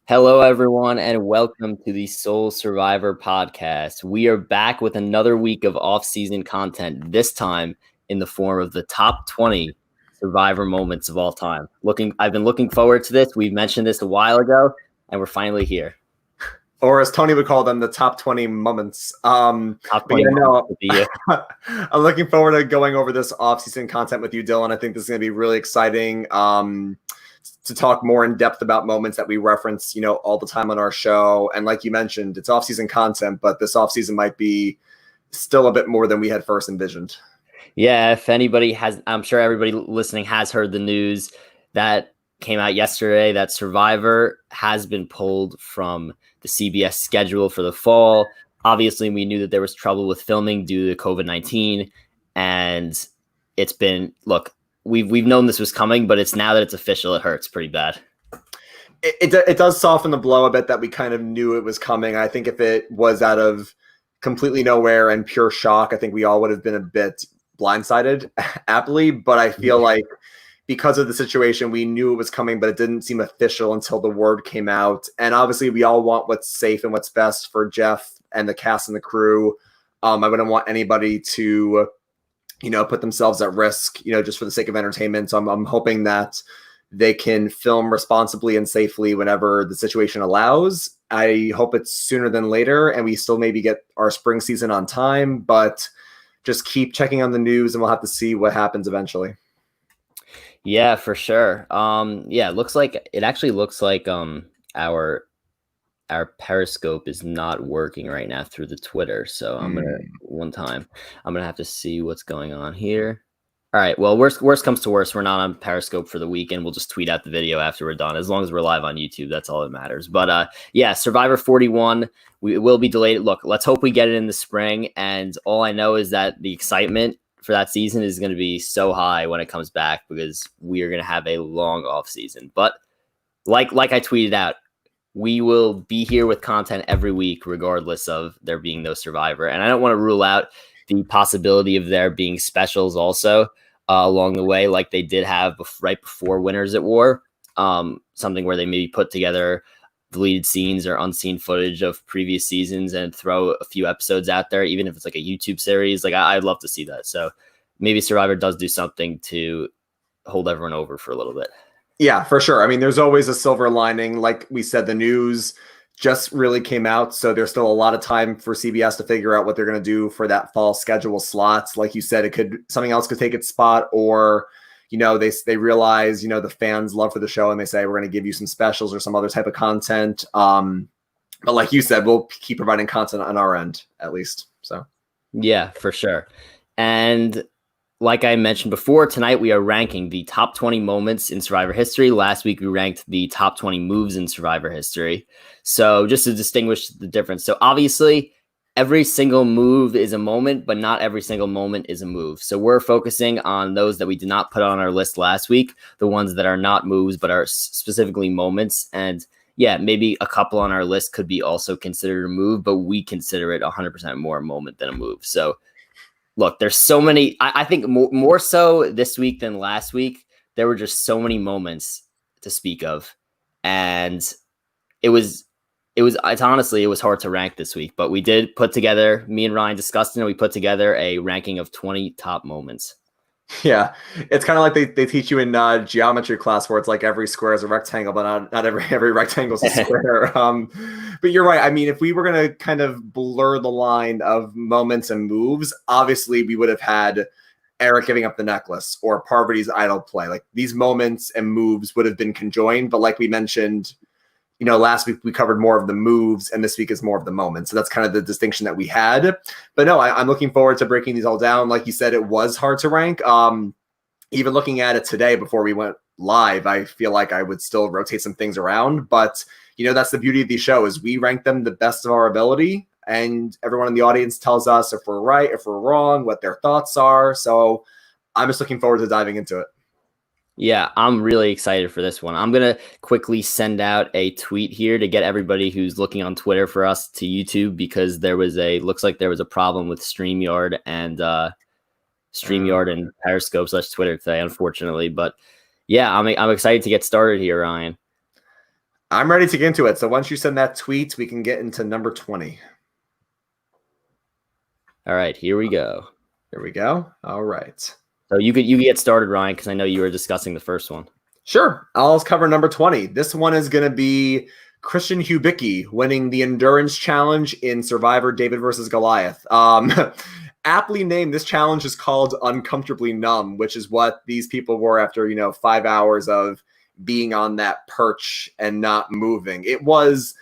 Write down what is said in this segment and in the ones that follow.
Hello, everyone, and welcome to the Soul Survivor podcast. We are back with another week of off-season content, this time in the form of the top 20 Survivor moments of all time. I've been looking forward to this. We mentioned this a while ago, and we're finally here. Or as Tony would call them, the top 20 moments. Top 20 moments of the year. I'm looking forward to going over this off-season content with you, Dylan. I think this is going to be really exciting to talk more in depth about moments that we reference, all the time on our show. And like you mentioned, it's off-season content, but this off-season might be still a bit more than we had first envisioned. Yeah, if anybody I'm sure everybody listening has heard the news that came out yesterday that Survivor has been pulled from the CBS schedule for the fall. Obviously, we knew that there was trouble with filming due to COVID-19, and it's been, we've known this was coming, but it's now that it's official, it hurts pretty bad. It does soften the blow a bit that we kind of knew it was coming. I think if it was out of completely nowhere and pure shock, I think we all would have been a bit blindsided, aptly. But I feel like because of the situation, we knew it was coming, but it didn't seem official until the word came out. And obviously, we all want what's safe and what's best for Jeff and the cast and the crew. I wouldn't want anybody to put themselves at risk, just for the sake of entertainment. So I'm hoping that they can film responsibly and safely whenever the situation allows. I hope it's sooner than later and we still maybe get our spring season on time, but just keep checking on the news and we'll have to see what happens eventually. Yeah, for sure. It actually looks like our Periscope is not working right now through the Twitter. So I'm gonna have to see what's going on here. All right. Well, worst comes to worst, we're not on Periscope for the weekend. We'll just tweet out the video after we're done. As long as we're live on YouTube, that's all that matters. But Survivor 41, it will be delayed. Look, let's hope we get it in the spring. And all I know is that the excitement for that season is going to be so high when it comes back because we are going to have a long off season. But like I tweeted out, we will be here with content every week, regardless of there being no Survivor. And I don't want to rule out the possibility of there being specials also along the way, like they did have right before Winners at War, something where they maybe put together deleted scenes or unseen footage of previous seasons and throw a few episodes out there, even if it's like a YouTube series. Like I'd love to see that. So maybe Survivor does do something to hold everyone over for a little bit. Yeah, for sure. I mean, there's always a silver lining. Like we said, the news just really came out. So there's still a lot of time for CBS to figure out what they're going to do for that fall schedule slots. Like you said, something else could take its spot, or they realize, the fans love for the show and they say, we're going to give you some specials or some other type of content. But like you said, we'll keep providing content on our end, at least. So, yeah, for sure. And like I mentioned before, tonight we are ranking the top 20 moments in Survivor history. Last week we ranked the top 20 moves in Survivor history. So just to distinguish the difference. So obviously, every single move is a moment, but not every single moment is a move. So we're focusing on those that we did not put on our list last week, the ones that are not moves, but are specifically moments. And yeah, maybe a couple on our list could be also considered a move, but we consider it 100% more a moment than a move. So look, there's so many, I think more so this week than last week, there were just so many moments to speak of. And it was hard to rank this week, but we did put together, me and Ryan discussed it, and we put together a ranking of 20 top moments. Yeah, it's kind of like they teach you in geometry class where it's like every square is a rectangle, but not every rectangle is a square. But you're right. I mean, if we were going to kind of blur the line of moments and moves, obviously we would have had Eric giving up the necklace or Parvati's idol play. Like these moments and moves would have been conjoined. But like we mentioned, last week we covered more of the moves and this week is more of the moments. So that's kind of the distinction that we had. But no, I'm looking forward to breaking these all down. Like you said, it was hard to rank. Even looking at it today before we went live, I feel like I would still rotate some things around. But, that's the beauty of these shows. We rank them the best of our ability. And everyone in the audience tells us if we're right, if we're wrong, what their thoughts are. So I'm just looking forward to diving into it. Yeah, I'm really excited for this one. I'm going to quickly send out a tweet here to get everybody who's looking on Twitter for us to YouTube, because looks like there was a problem with StreamYard and Periscope / Twitter today, unfortunately. But yeah, I'm excited to get started here, Ryan. I'm ready to get into it. So once you send that tweet, we can get into number 20. All right, here we go. Here we go. All right. So you could get started, Ryan, because I know you were discussing the first one. Sure. I'll cover number 20. This one is going to be Christian Hubicki winning the endurance challenge in Survivor David versus Goliath. Aptly named, this challenge is called Uncomfortably Numb, which is what these people were after, 5 hours of being on that perch and not moving. It was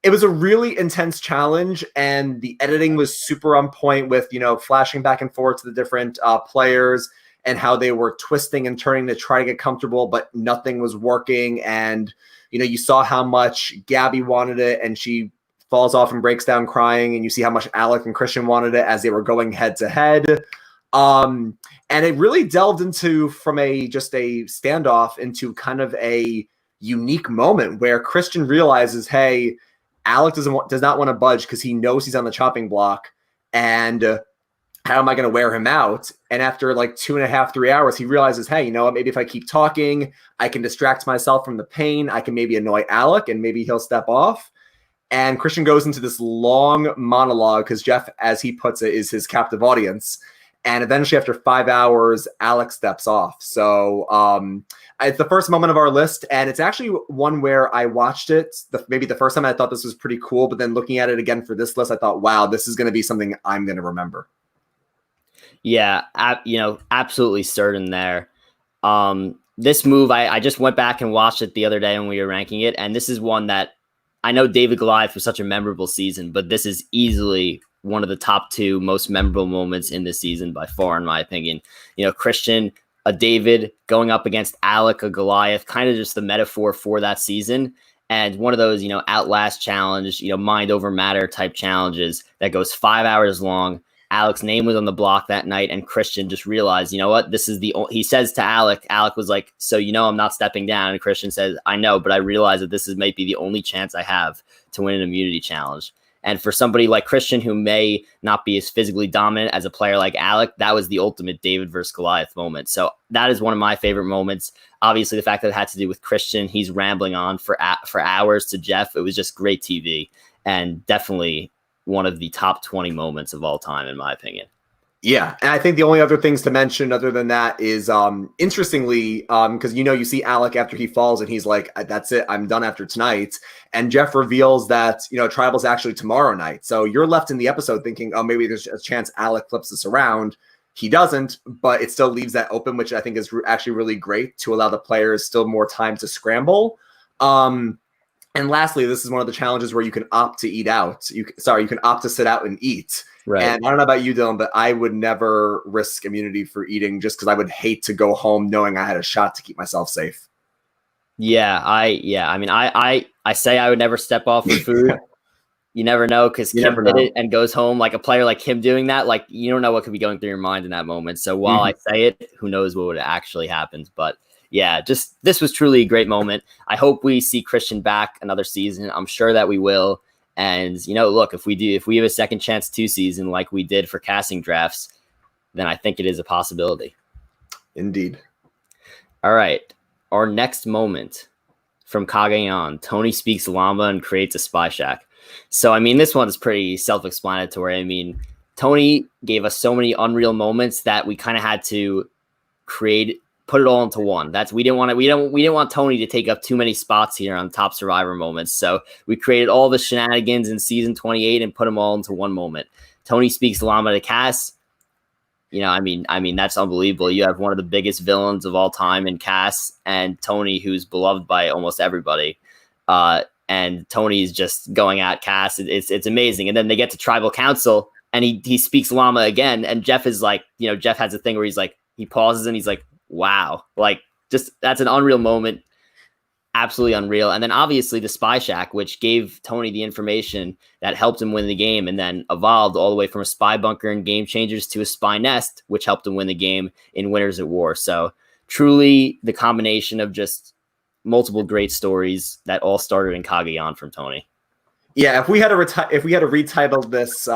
a really intense challenge, and the editing was super on point with, flashing back and forth to the different players and how they were twisting and turning to try to get comfortable, but nothing was working. And, you saw how much Gabby wanted it, and she falls off and breaks down crying. And you see how much Alec and Christian wanted it as they were going head to head. And it really delved into from just a standoff into kind of a unique moment where Christian realizes, hey, Alec does not want to budge because he knows he's on the chopping block. And how am I going to wear him out? And after like 2.5, 3 hours, he realizes, hey, you know what? Maybe if I keep talking, I can distract myself from the pain. I can maybe annoy Alec and maybe he'll step off. And Christian goes into this long monologue because Jeff, as he puts it, is his captive audience. And eventually, after 5 hours, Alex steps off. So it's the first moment of our list. And it's actually one where I watched it. Maybe the first time I thought this was pretty cool. But then looking at it again for this list, I thought, wow, this is going to be something I'm going to remember. Yeah, absolutely certain there. This move, I just went back and watched it the other day when we were ranking it. And this is one that I know David Goliath was such a memorable season, but this is easily one of the top 2 most memorable moments in this season by far, in my opinion. Christian, a David going up against Alec, a Goliath, kind of just the metaphor for that season. And one of those, outlast challenge, mind over matter type challenges that goes 5 hours long. Alec's name was on the block that night, and Christian just realized, you know what, this is he says to Alec was like, so, I'm not stepping down. And Christian says, I know, but I realize that this might be the only chance I have to win an immunity challenge. And for somebody like Christian, who may not be as physically dominant as a player like Alec, that was the ultimate David versus Goliath moment. So that is one of my favorite moments. Obviously, the fact that it had to do with Christian, he's rambling on for hours to Jeff. It was just great TV, and definitely one of the top 20 moments of all time, in my opinion. Yeah, and I think the only other things to mention other than that is, interestingly, because you see Alec after he falls and he's like, that's it, I'm done after tonight. And Jeff reveals that, Tribal's actually tomorrow night. So you're left in the episode thinking, oh, maybe there's a chance Alec flips this around. He doesn't, but it still leaves that open, which I think is actually really great to allow the players still more time to scramble. And lastly, this is one of the challenges where you can opt to eat out. You can opt to sit out and eat. Right. And I don't know about you, Dylan, but I would never risk immunity for eating just because I would hate to go home knowing I had a shot to keep myself safe. Yeah, I say I would never step off with food. You never know, because Kim did it and goes home. Like a player like Kim doing that, like you don't know what could be going through your mind in that moment. So while I say it, who knows what would actually happen. But yeah, this was truly a great moment. I hope we see Christian back another season. I'm sure that we will. And, look, if we have a second chance 2 season like we did for casting drafts, then I think it is a possibility. Indeed. All right. Our next moment from Cagayan, Tony speaks llama and creates a spy shack. So, this one's pretty self-explanatory. Tony gave us so many unreal moments that we kind of had to put it all into one. We didn't want Tony to take up too many spots here on Top Survivor moments. So we created all the shenanigans in season 28 and put them all into one moment. Tony speaks llama to Cass. That's unbelievable. You have one of the biggest villains of all time in Cass and Tony, who's beloved by almost everybody. And Tony's just going at Cass. It's amazing. And then they get to tribal council and he speaks llama again. And Jeff is like, Jeff has a thing where he's like, he pauses and he's like, wow, that's an unreal moment. Absolutely unreal. And then obviously the spy shack, which gave Tony the information that helped him win the game and then evolved all the way from a spy bunker in Game Changers to a spy nest, which helped him win the game in Winners at War. So truly the combination of just multiple great stories that all started in Cagayan from Tony. Yeah, if we had to retitle this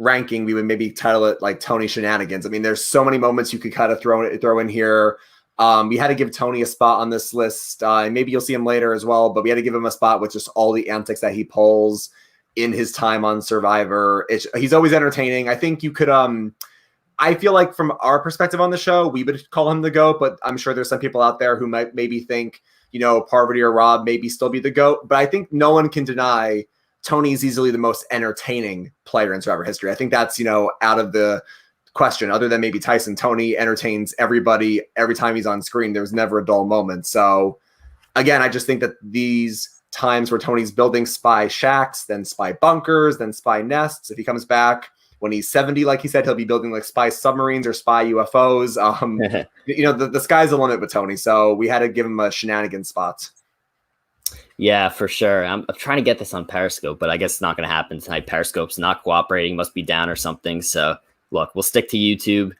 ranking, we would maybe title it like Tony Shenanigans. There's so many moments you could kind of throw in here. We had to give Tony a spot on this list. And maybe you'll see him later as well, but we had to give him a spot with just all the antics that he pulls in his time on Survivor. He's always entertaining. I think you could, I feel like from our perspective on the show, we would call him the GOAT, but I'm sure there's some people out there who might maybe think, Parvati or Rob maybe still be the GOAT. But I think no one can deny Tony's easily the most entertaining player in Survivor history. I think that's, out of the question. Other than maybe Tyson, Tony entertains everybody every time he's on screen. There's never a dull moment. So again, I just think that these times where Tony's building spy shacks, then spy bunkers, then spy nests, if he comes back when he's 70, like he said, he'll be building like spy submarines or spy UFOs. The sky's the limit with Tony. So we had to give him a shenanigan spot. Yeah, for sure. I'm trying to get this on Periscope, but I guess it's not going to happen tonight. Periscope's not cooperating, must be down or something. So look, we'll stick to YouTube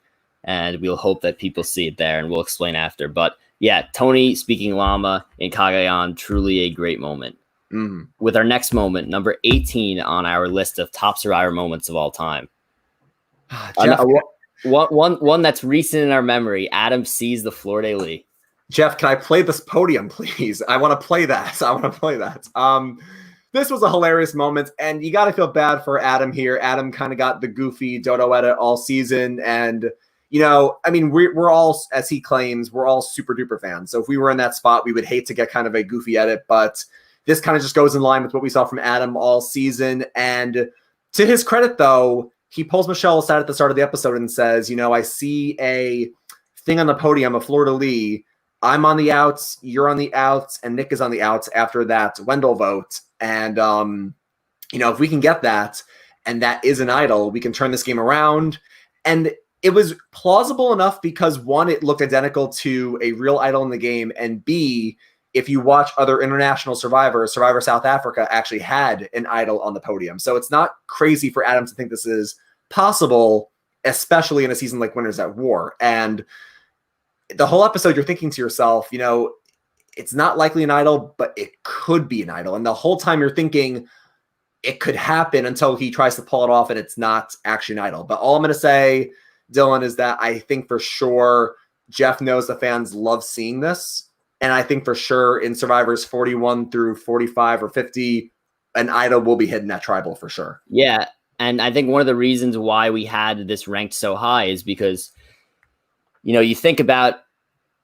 and we'll hope that people see it there and we'll explain after. But yeah, Tony speaking llama in Cagayan, truly a great moment. Mm-hmm. With our next moment, number 18 on our list of top Survivor moments of all time. Jeff, one that's recent in our memory. Adam sees the fleur-de-lis. Jeff, can I play this podium, please? I want to play that. This was a hilarious moment, and you got to feel bad for Adam here. Adam kind of got the goofy dodo edit all season, and we're all, as he claims, we're all super duper fans. So if we were in that spot, we would hate to get kind of a goofy edit, but this kind of just goes in line with what we saw from Adam all season. And to his credit, though, he pulls Michelle aside at the start of the episode and says, I see a thing on the podium, a fleur-de-lis. I'm on the outs, you're on the outs, and Nick is on the outs after that Wendell vote. And, if we can get that, and that is an idol, we can turn this game around. And it was plausible enough because, one, it looked identical to a real idol in the game, and B, if you watch other international Survivor South Africa actually had an idol on the podium. So it's not crazy for Adam to think this is possible, especially in a season like Winners at War. And the whole episode, you're thinking to yourself, it's not likely an idol, but it could be an idol. And the whole time you're thinking it could happen until he tries to pull it off and it's not actually an idol. But all I'm going to say, Dylan, is that I think for sure Jeff knows the fans love seeing this. And I think for sure in Survivors 41 through 45 or 50, an idol will be hidden at Tribal for sure. Yeah. And I think one of the reasons why we had this ranked so high is because, you think about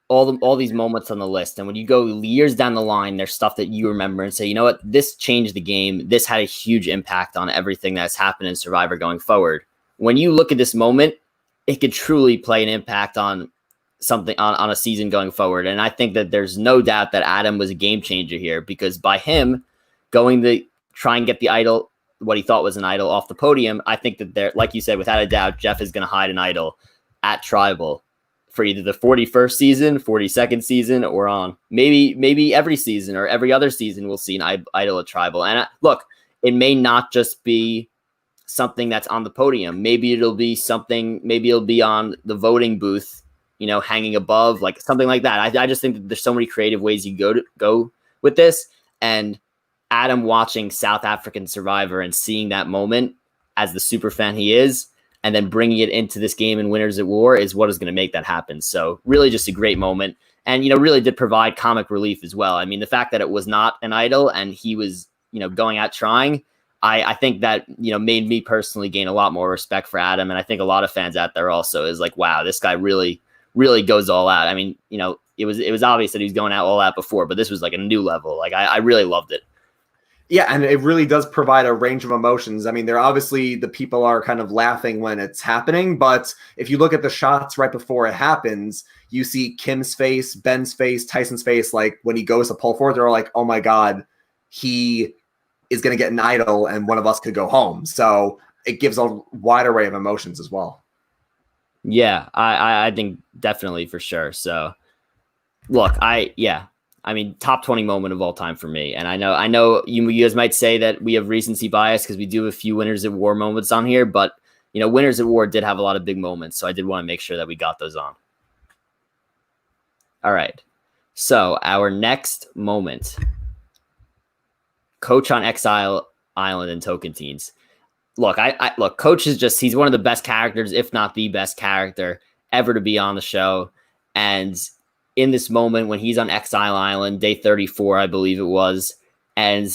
all these moments on the list. And when you go years down the line, there's stuff that you remember and say, you know what, this changed the game. This had a huge impact on everything that's happened in Survivor going forward. When you look at this moment, it could truly play an impact on something on a season going forward. And I think that there's no doubt that Adam was a game changer here, because by him going to try and get the idol, what he thought was an idol, off the podium, I think that there, like you said, without a doubt, Jeff is going to hide an idol at Tribal for either the 41st season, 42nd season, or on maybe every season or every other season we'll see an idol at Tribal. And look, it may not just be something that's on the podium. Maybe it'll be something, maybe it'll be on the voting booth, hanging above, like something like that. I just think that there's so many creative ways you go with this. And Adam watching South African Survivor and seeing that moment as the super fan he is, and then bringing it into this game in Winners at War is what is going to make that happen. So really just a great moment. And, really did provide comic relief as well. I mean, the fact that it was not an idol and he was, going out trying, I think that, made me personally gain a lot more respect for Adam. And I think a lot of fans out there also is like, wow, this guy really goes all out. I mean, it was obvious that he was going out all out before, but this was like a new level. Like I really loved it. Yeah, and it really does provide a range of emotions. I mean, they're obviously, the people are kind of laughing when it's happening, but if you look at the shots right before it happens, you see Kim's face, Ben's face, Tyson's face. Like when he goes to pull forward, they're all like, oh my God, he is going to get an idol and one of us could go home. So it gives a wide array of emotions as well. Yeah, I think definitely for sure. So look, I mean, top 20 moment of all time for me. And I know you guys might say that we have recency bias because we do have a few Winners at War moments on here, but Winners at War did have a lot of big moments. So I did want to make sure that we got those on. All right. So our next moment, Coach on Exile Island and Tocantins. Look, look, Coach is just, he's one of the best characters, if not the best character ever to be on the show. And in this moment when he's on Exile Island, day 34, I believe it was, and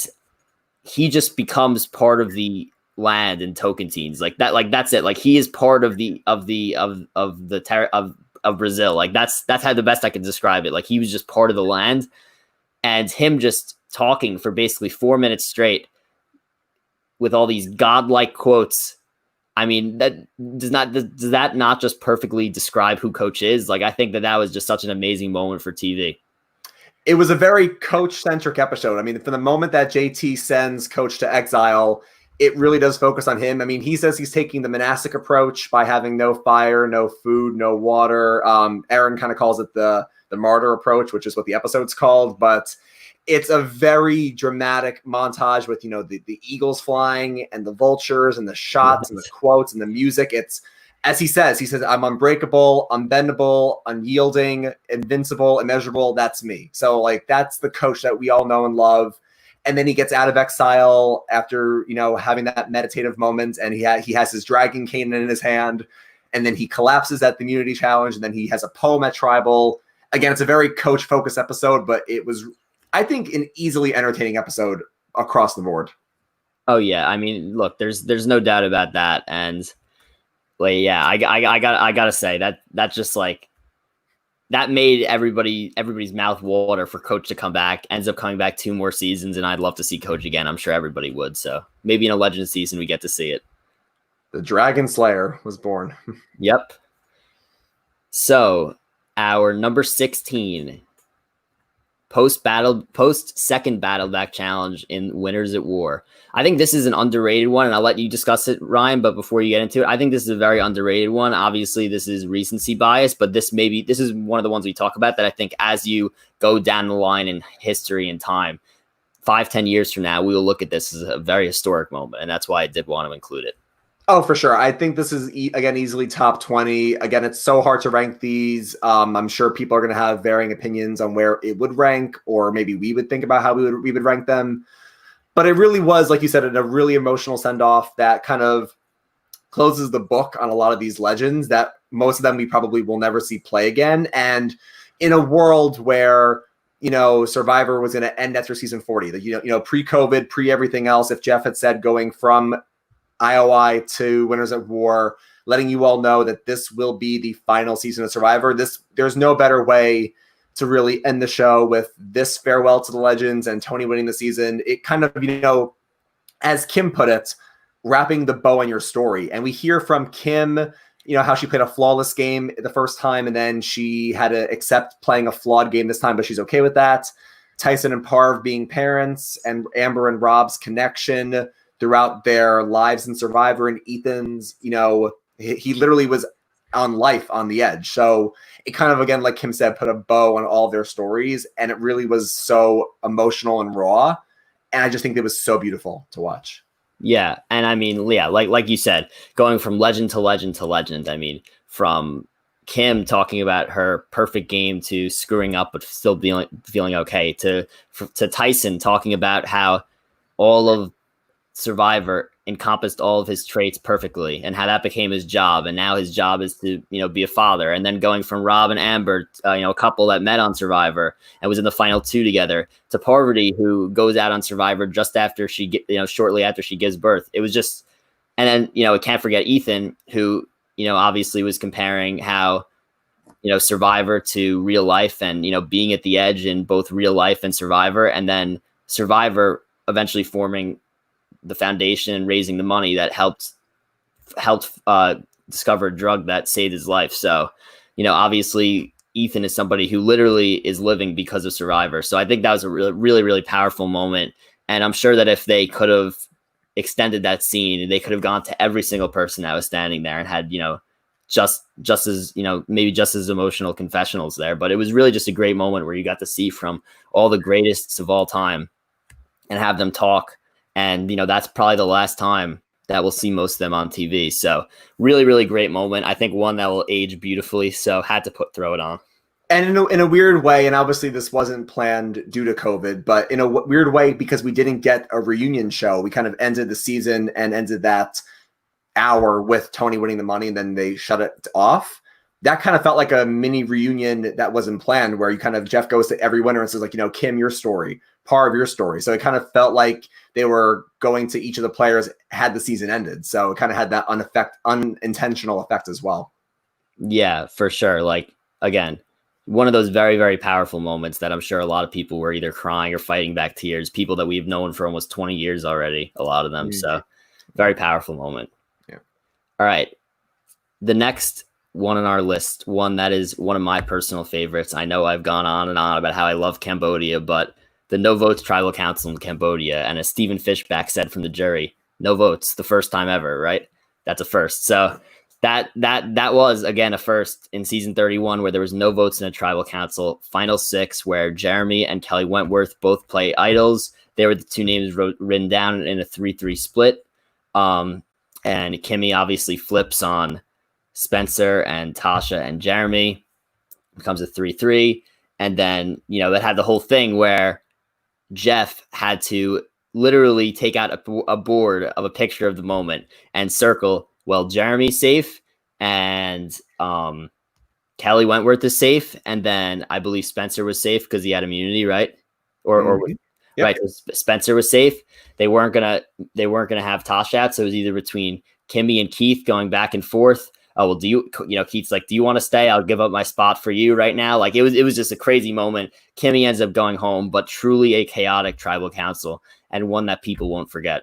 he just becomes part of the land in Tocantins. Like that's it. Like he is part of Brazil. Like that's how the best I can describe it. Like he was just part of the land, and him just talking for basically 4 minutes straight with all these godlike quotes. I mean, does that not just perfectly describe who Coach is? Like, I think that was just such an amazing moment for TV. It was a very coach-centric episode. I mean, from the moment that JT sends Coach to exile, it really does focus on him. I mean, he says he's taking the monastic approach by having no fire, no food, no water. Aaron kind of calls it the martyr approach, which is what the episode's called. But it's a very dramatic montage with, the eagles flying and the vultures and the shots and the quotes and the music. It's, as he says, I'm unbreakable, unbendable, unyielding, invincible, immeasurable. That's me. So like, that's the Coach that we all know and love. And then he gets out of exile after, having that meditative moment, and he has his dragon cane in his hand, and then he collapses at the immunity challenge, and then he has a poem at tribal. Again, it's a very Coach focused episode, but it was, I think, an easily entertaining episode across the board. Oh yeah. I mean, look, there's no doubt about that. And like, yeah, I gotta say that just like, that made everybody's mouth water for Coach to come back. Ends up coming back 2 more seasons, and I'd love to see Coach again. I'm sure everybody would. So maybe in a Legend season we get to see it. The Dragon Slayer was born. Yep. So our number 16 post second battle back challenge in Winners at War. I think this is an underrated one, and I'll let you discuss it, Ryan. But before you get into it, I think this is a very underrated one. Obviously, this is recency bias, but this is one of the ones we talk about that I think as you go down the line in history and time, 5-10 years from now, we will look at this as a very historic moment, and that's why I did want to include it. Oh, for sure. I think this is, again, easily top 20. Again, it's so hard to rank these. I'm sure people are going to have varying opinions on where it would rank, or maybe we would think about how we would rank them. But it really was, like you said, a really emotional send-off that kind of closes the book on a lot of these legends that most of them we probably will never see play again. And in a world where, Survivor was going to end after season 40, pre-COVID, pre-everything else, if Jeff had said going from IOI to Winners at War, letting you all know that this will be the final season of Survivor. There's no better way to really end the show with this farewell to the legends and Tony winning the season. It kind of, as Kim put it, wrapping the bow on your story. And we hear from Kim, how she played a flawless game the first time, and then she had to accept playing a flawed game this time, but she's okay with that. Tyson and Parv being parents, and Amber and Rob's connection throughout their lives in Survivor, and Ethan's, he literally was on life on the edge. So it kind of, again, like Kim said, put a bow on all their stories, and it really was so emotional and raw. And I just think it was so beautiful to watch. Yeah. And I mean, yeah, like you said, going from legend to legend to legend. I mean, from Kim talking about her perfect game to screwing up, but still feeling okay, to Tyson talking about how all of Survivor encompassed all of his traits perfectly, and how that became his job, and now his job is to be a father. And then going from Rob and Amber, a couple that met on Survivor and was in the final 2 together, to Parvati, who goes out on Survivor just after shortly after she gives birth. It was just, and then I can't forget Ethan, who obviously was comparing how Survivor to real life, and being at the edge in both real life and Survivor, and then Survivor eventually forming the foundation and raising the money that helped discover a drug that saved his life. So, obviously Ethan is somebody who literally is living because of Survivor. So I think that was a really, really, really powerful moment. And I'm sure that if they could have extended that scene, they could have gone to every single person that was standing there and had, just as, maybe just as emotional confessionals there. But it was really just a great moment where you got to see from all the greatest of all time and have them talk. And, that's probably the last time that we'll see most of them on TV. So really, really great moment. I think one that will age beautifully. So had to throw it on. And in a weird way, and obviously this wasn't planned due to COVID, but in a weird way, because we didn't get a reunion show, we kind of ended the season and ended that hour with Tony winning the money, and then they shut it off. that kind of felt like a mini reunion that wasn't planned, where you kind of Jeff goes to every winner and says like, Kim, your story, part of your story. So it kind of felt like they were going to each of the players had the season ended. So it kind of had that unintentional effect as well. Yeah, for sure. Like, again, one of those very, very powerful moments that I'm sure a lot of people were either crying or fighting back tears, people that we've known for almost 20 years already, a lot of them. So very powerful moment. Yeah. All right. The next one on our list, one that is one of my personal favorites. I know I've gone on and on about how I love Cambodia, but the no votes tribal council in Cambodia, and as Stephen Fishback said from the jury, no votes, the first time ever, right? That's a first. So that was again a first in season 31, where there was no votes in a tribal council. Final 6, where Jeremy and Kelly Wentworth both play idols. They were the two names written down in a 3-3 split. And Kimmy obviously flips on Spencer and Tasha and Jeremy, becomes a 3-3. And then, that had the whole thing where Jeff had to literally take out a board of a picture of the moment and circle, well, Jeremy's safe and Kelly Wentworth is safe. And then I believe Spencer was safe because he had immunity, right? Yep. Right. Spencer was safe. They weren't gonna have Tasha out. So it was either between Kimmy and Keith going back and forth. Oh, well, Keith's like, do you want to stay? I'll give up my spot for you right now. Like it was just a crazy moment. Kimmy ends up going home, but truly a chaotic tribal council and one that people won't forget.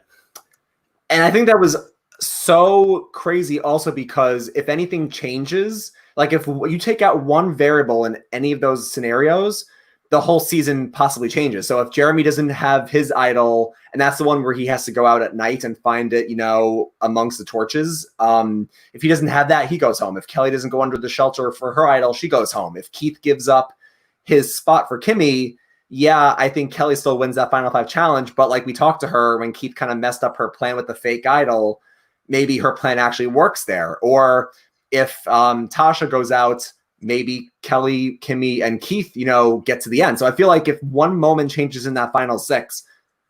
And I think that was so crazy also because if anything changes, like if you take out one variable in any of those scenarios, the whole season possibly changes. So if Jeremy doesn't have his idol, and that's the one where he has to go out at night and find it, amongst the torches. If he doesn't have that, he goes home. If Kelly doesn't go under the shelter for her idol, she goes home. If Keith gives up his spot for Kimmy, yeah, I think Kelly still wins that Final 5 challenge. But like we talked to her when Keith kind of messed up her plan with the fake idol, maybe her plan actually works there. Or if Tasha goes out, maybe Kelly, Kimmy, and Keith, get to the end. So I feel like if one moment changes in that final 6,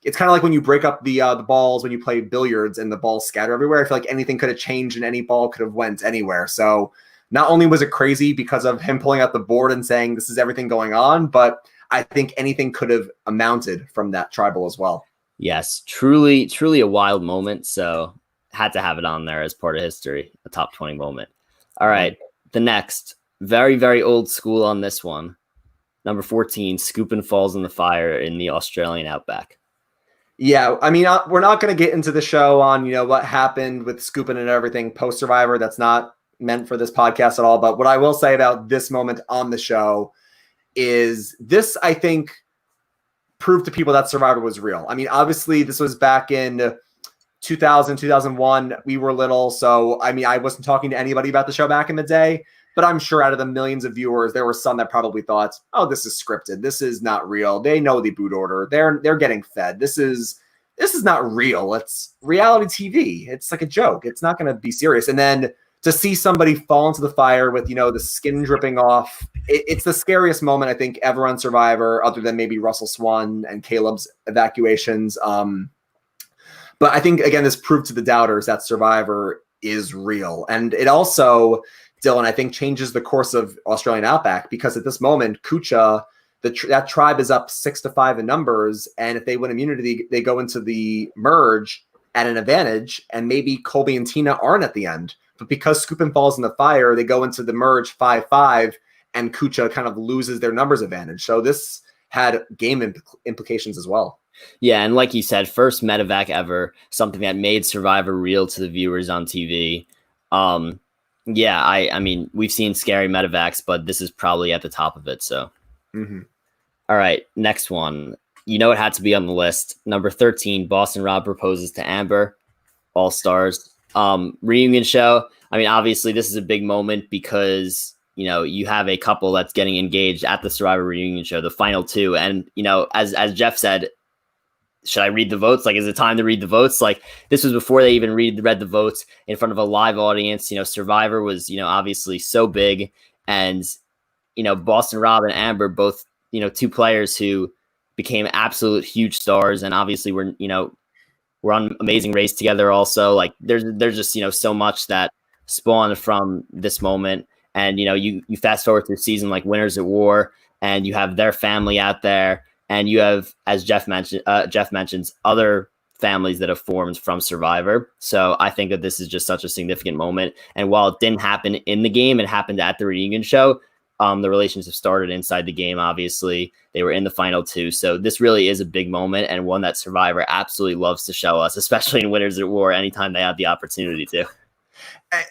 it's kind of like when you break up the balls when you play billiards and the balls scatter everywhere. I feel like anything could have changed and any ball could have went anywhere. So not only was it crazy because of him pulling out the board and saying this is everything going on, but I think anything could have amounted from that tribal as well. Yes, truly, truly a wild moment. So had to have it on there as part of history, a top 20 moment. All right, the next. Very, very old school on this one. Number 14, Scoopin' Falls in the Fire in the Australian outback. Yeah, I mean, we're not going to get into the show on, what happened with Scoopin' and everything post-Survivor. That's not meant for this podcast at all. But what I will say about this moment on the show is this, I think, proved to people that Survivor was real. I mean, obviously, this was back in 2000, 2001. We were little. So, I mean, I wasn't talking to anybody about the show back in the day. But I'm sure out of the millions of viewers, there were some that probably thought, "Oh, this is scripted. This is not real. They know the boot order. They're getting fed. This is not real. It's reality TV. It's like a joke. It's not going to be serious." And then to see somebody fall into the fire with the skin dripping off, it's the scariest moment I think ever on Survivor, other than maybe Russell Swan and Caleb's evacuations. But I think again, this proved to the doubters that Survivor is real, and it also, Dylan, I think changes the course of Australian Outback, because at this moment, Kucha, that tribe is up 6-5 in numbers. And if they win immunity, they go into the merge at an advantage, and maybe Colby and Tina aren't at the end. But because Scoopin' falls in the fire, they go into the merge 5-5, and Kucha kind of loses their numbers advantage. So this had game implications as well. Yeah, and like you said, first medevac ever, something that made Survivor real to the viewers on TV. Yeah, I mean, we've seen scary medevacs, but this is probably at the top of it. So, All right, next one. It had to be on the list. Number 13, Boston Rob proposes to Amber. All Stars reunion show. I mean, obviously, this is a big moment because you have a couple that's getting engaged at the Survivor reunion show, the final 2, and as Jeff said, should I read the votes? Like, is it time to read the votes? Like, this was before they even read the votes in front of a live audience. Survivor was, obviously so big. And, Boston Rob and Amber, both, 2 players who became absolute huge stars. And obviously we're on Amazing Race together also. Like, there's just, so much that spawned from this moment. And, you fast forward through season like Winners at War, and you have their family out there, and you have, as Jeff mentions, other families that have formed from Survivor. So I think that this is just such a significant moment. And while it didn't happen in the game, it happened at the reunion show. The relations have started inside the game, obviously. They were in the final 2. So this really is a big moment, and one that Survivor absolutely loves to show us, especially in Winners at War, anytime they have the opportunity to.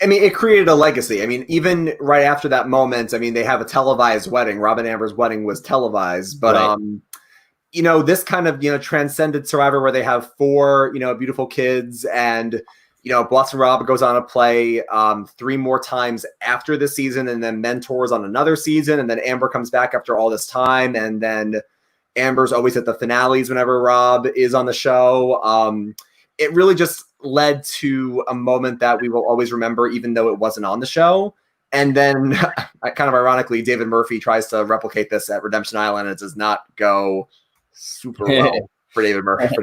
I mean, it created a legacy. I mean, even right after that moment, I mean, they have a televised wedding. Rob and Amber's wedding was televised. But, right. This kind of, transcended Survivor, where they have 4, beautiful kids, and Blossom Rob goes on to play 3 more times after this season, and then mentors on another season, and then Amber comes back after all this time, and then Amber's always at the finales whenever Rob is on the show. It really just led to a moment that we will always remember, even though it wasn't on the show. And then, kind of ironically, David Murphy tries to replicate this at Redemption Island, and it does not go super well. For David Murphy.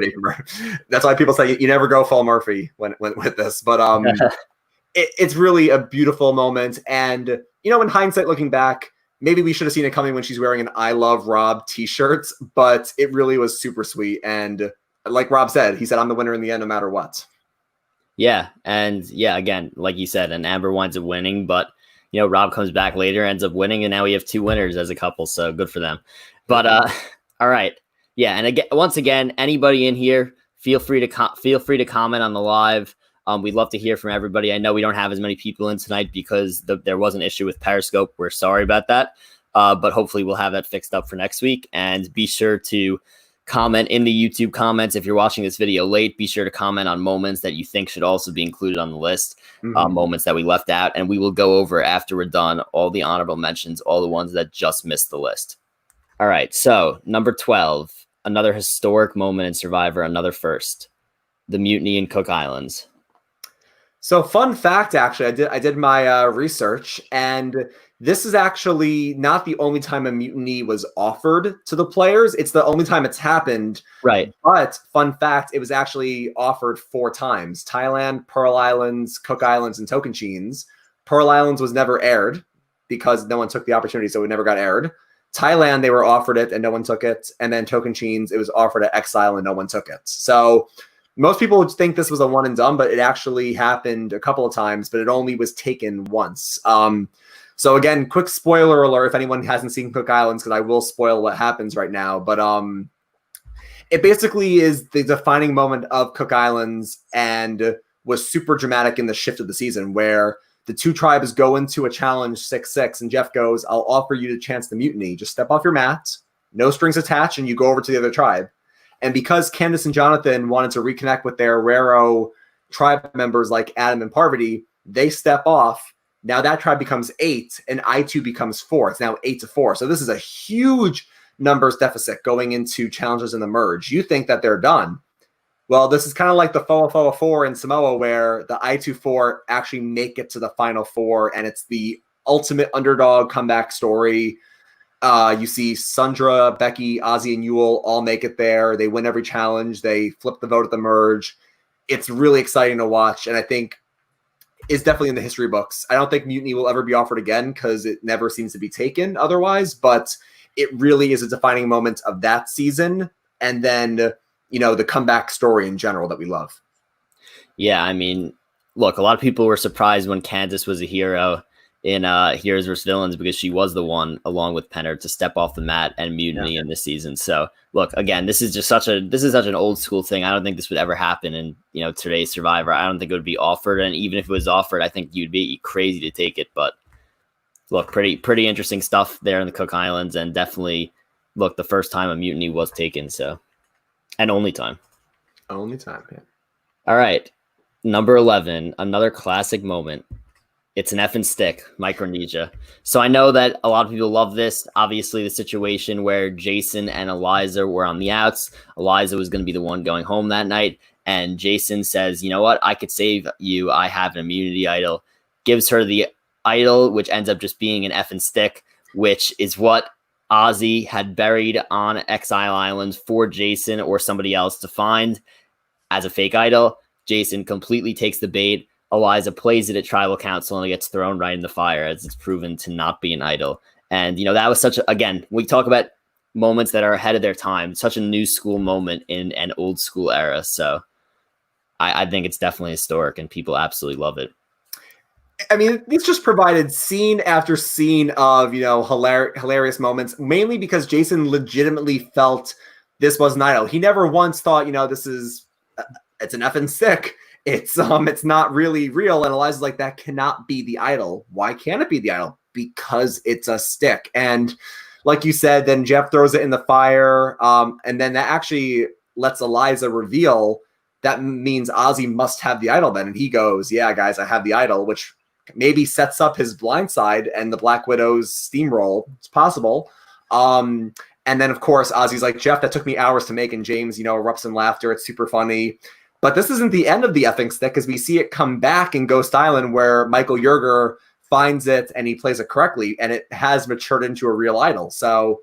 That's why people say you never go full Murphy when with this. But it's really a beautiful moment. And, in hindsight, looking back, maybe we should have seen it coming when she's wearing an I Love Rob t-shirt, but it really was super sweet. And like Rob said, he said, I'm the winner in the end, no matter what. Yeah. And again, like you said, and Amber winds up winning, but, Rob comes back later, ends up winning, and now we have 2 winners as a couple. So good for them. But all right. Yeah, and again, once again, anybody in here, feel free to comment on the live. We'd love to hear from everybody. I know we don't have as many people in tonight because there was an issue with Periscope. We're sorry about that, but hopefully we'll have that fixed up for next week. And be sure to comment in the YouTube comments. If you're watching this video late, be sure to comment on moments that you think should also be included on the list, moments that we left out, and we will go over after we're done all the honorable mentions, all the ones that just missed the list. All right, so number 12. Another historic moment in Survivor, another first, the mutiny in Cook Islands. So fun fact, actually, I did my research, and this is actually not the only time a mutiny was offered to the players. It's the only time it's happened. Right. But fun fact, it was actually offered 4 times: Thailand, Pearl Islands, Cook Islands, and Tocantins. Pearl Islands was never aired because no one took the opportunity, so it never got aired. Thailand, they were offered it and no one took it. And then Tocantins, it was offered at Exile and no one took it. So most people would think this was a one and done, but it actually happened a couple of times, but it only was taken once. So again, quick spoiler alert if anyone hasn't seen Cook Islands, because I will spoil what happens right now. But it basically is the defining moment of Cook Islands and was super dramatic in the shift of the season, where the 2 tribes go into a challenge 6-6, and Jeff goes, I'll offer you the chance to mutiny. Just step off your mat, no strings attached, and you go over to the other tribe. And because Candace and Jonathan wanted to reconnect with their Raro tribe members like Adam and Parvati, they step off. Now that tribe becomes 8, and I2 becomes 4. It's now 8-4. So this is a huge numbers deficit going into challenges in the merge. You think that they're done. Well, this is kind of like the Foa 4 in Samoa, where the I2-4 actually make it to the final 4, and it's the ultimate underdog comeback story. You see Sundra, Becky, Ozzy, and Yule all make it there. They win every challenge. They flip the vote at the merge. It's really exciting to watch, and I think it's definitely in the history books. I don't think Mutiny will ever be offered again because it never seems to be taken otherwise, but it really is a defining moment of that season, and then the comeback story in general that we love. Yeah, I mean, look, a lot of people were surprised when Candace was a hero in Heroes vs. Villains, because she was the one, along with Penner, to step off the mat and mutiny in this season. So, look, again, this is such an old school thing. I don't think this would ever happen in today's Survivor. I don't think it would be offered, and even if it was offered, I think you'd be crazy to take it. But look, pretty interesting stuff there in the Cook Islands, and definitely, look, the first time a mutiny was taken. So. And only time. Yeah. All right. Number 11, another classic moment. It's an effing stick, Micronesia. So I know that a lot of people love this. Obviously, the situation where Jason and Eliza were on the outs. Eliza was going to be the one going home that night. And Jason says, you know what? I could save you. I have an immunity idol. Gives her the idol, which ends up just being an effing stick, which is what Ozzy had buried on Exile Island for Jason or somebody else to find as a fake idol. Jason completely takes the bait. Eliza plays it at tribal council and it gets thrown right in the fire as it's proven to not be an idol. And, that was again, we talk about moments that are ahead of their time, such a new school moment in an old school era. So I think it's definitely historic and people absolutely love it. I mean, it's just provided scene after scene of, hilarious moments, mainly because Jason legitimately felt this was an idol. He never once thought, it's an effing stick. It's not really real. And Eliza's like, that cannot be the idol. Why can't it be the idol? Because it's a stick. And like you said, then Jeff throws it in the fire. And then that actually lets Eliza reveal that means Ozzy must have the idol then. And he goes, yeah, guys, I have the idol, which maybe sets up his blind side and the Black Widow's steamroll. It's possible. And then, of course, Ozzy's like, Jeff, that took me hours to make. And James, erupts in laughter. It's super funny. But this isn't the end of the effing stick, because we see it come back in Ghost Island where Michael Yerger finds it and he plays it correctly. And it has matured into a real idol. So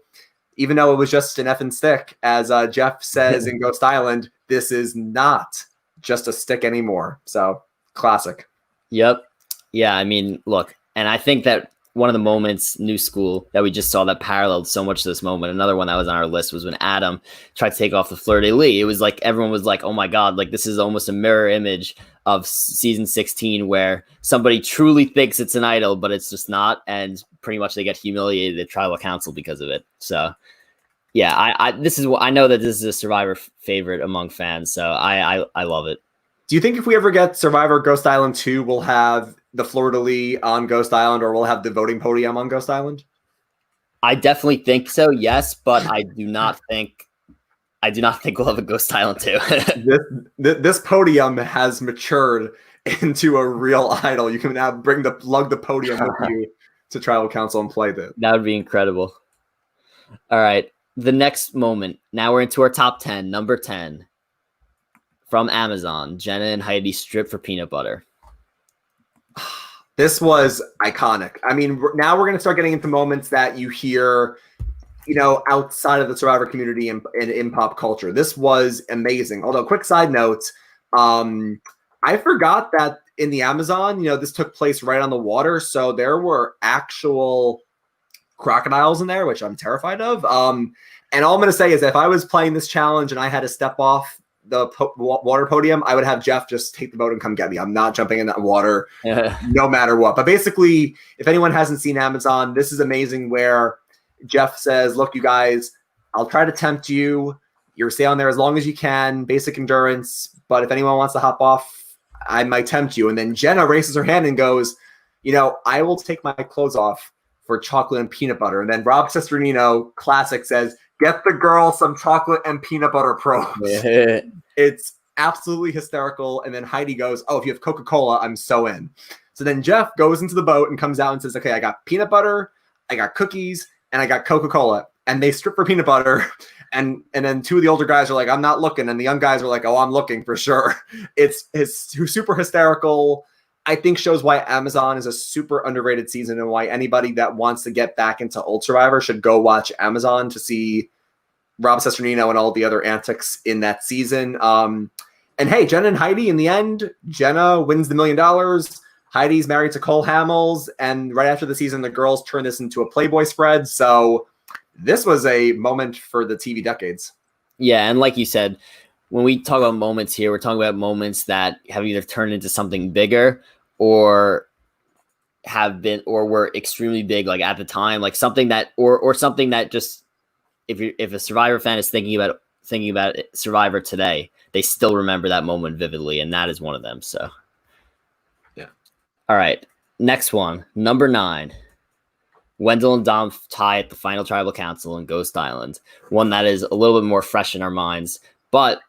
even though it was just an effing stick, as Jeff says in Ghost Island, this is not just a stick anymore. So classic. Yep. Yeah, I mean, look, and I think that one of the moments, new school, that we just saw that paralleled so much to this moment, another one that was on our list, was when Adam tried to take off the fleur-de-lis. It was like everyone was like, oh my God, like this is almost a mirror image of season 16 where somebody truly thinks it's an idol, but it's just not. And pretty much they get humiliated at tribal council because of it. So yeah, I know that this is a Survivor favorite among fans. So I love it. Do you think if we ever get Survivor Ghost Island 2, we'll have the fleur-de-lis on Ghost Island, or we'll have the voting podium on Ghost Island? I definitely think so, yes, but I do not think we'll have a Ghost Island 2. this podium has matured into a real idol. You can now lug the podium with you to tribal council and play that. That would be incredible. All right, the next moment. Now we're into our top 10. Number 10. From Amazon, Jenna and Heidi strip for peanut butter. This was iconic. I mean, now we're going to start getting into moments that you hear, outside of the Survivor community and in pop culture. This was amazing. Although, quick side note, I forgot that in the Amazon, this took place right on the water. So there were actual crocodiles in there, which I'm terrified of. And all I'm going to say is if I was playing this challenge and I had to step off the water podium, I would have Jeff just take the boat and come get me. I'm not jumping in that water no matter what. But basically, if anyone hasn't seen Amazon, this is amazing, where Jeff says, look, you guys, I'll try to tempt you. You're stay on there as long as you can, basic endurance. But if anyone wants to hop off, I might tempt you. And then Jenna raises her hand and goes, I will take my clothes off for chocolate and peanut butter. And then Rob Cesternino, classic, says, get the girl some chocolate and peanut butter probes. It's absolutely hysterical. And then Heidi goes, oh, if you have Coca-Cola, I'm so in. So then Jeff goes into the boat and comes out and says, okay, I got peanut butter, I got cookies, and I got Coca-Cola. And they strip for peanut butter. And then two of the older guys are like, I'm not looking. And the young guys are like, oh, I'm looking for sure. It's super hysterical. I think shows why Amazon is a super underrated season, and why anybody that wants to get back into Old Survivor should go watch Amazon to see Rob Cesternino and all the other antics in that season. And hey, Jenna and Heidi, in the end, Jenna wins the $1 million. Heidi's married to Cole Hamels. And right after the season, the girls turn this into a Playboy spread. So this was a moment for the TV decades. Yeah, and like you said, when we talk about moments here, we're talking about moments that have either turned into something bigger or were extremely big, like at the time, like something that, or something that just, if a Survivor fan is thinking about Survivor today, they still remember that moment vividly, and that is one of them. So, yeah. All right, next one, number 9. Wendell and Dom tie at the final tribal council in Ghost Island. One that is a little bit more fresh in our minds, but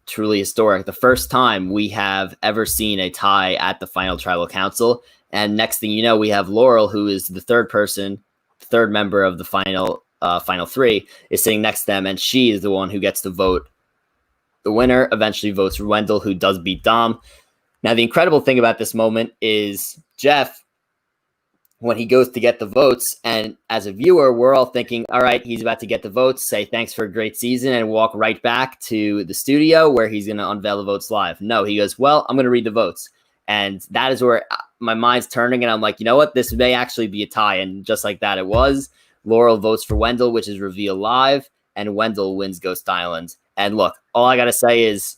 truly historic. The first time we have ever seen a tie at the final tribal council. And next thing you know, we have Laurel, who is the third member of the final 3, is sitting next to them, and she is the one who gets to vote. The winner eventually votes for Wendell, who does beat Dom. Now, the incredible thing about this moment is Jeff, when he goes to get the votes, and as a viewer, we're all thinking, all right, he's about to get the votes, say thanks for a great season, and walk right back to the studio where he's going to unveil the votes live. No, he goes, well, I'm going to read the votes. And that is where my mind's turning, and I'm like, you know what? This may actually be a tie. And just like that, it was. Laurel votes for Wendell, which is revealed live, and Wendell wins Ghost Island. And look, all I got to say is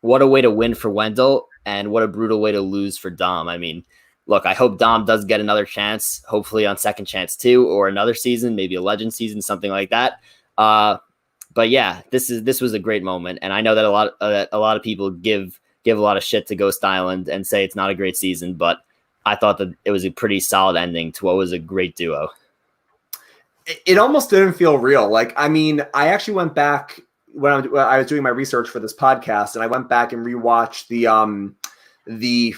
what a way to win for Wendell, and what a brutal way to lose for Dom. I mean, look, I hope Dom does get another chance, hopefully on Second Chance 2 or another season, maybe a Legend season, something like that. But yeah, this was a great moment, and I know that a lot of people give a lot of shit to Ghost Island and say it's not a great season, but I thought that it was a pretty solid ending to what was a great duo. It almost didn't feel real. Like, I mean, I actually went back when I was doing my research for this podcast, and I went back and rewatched the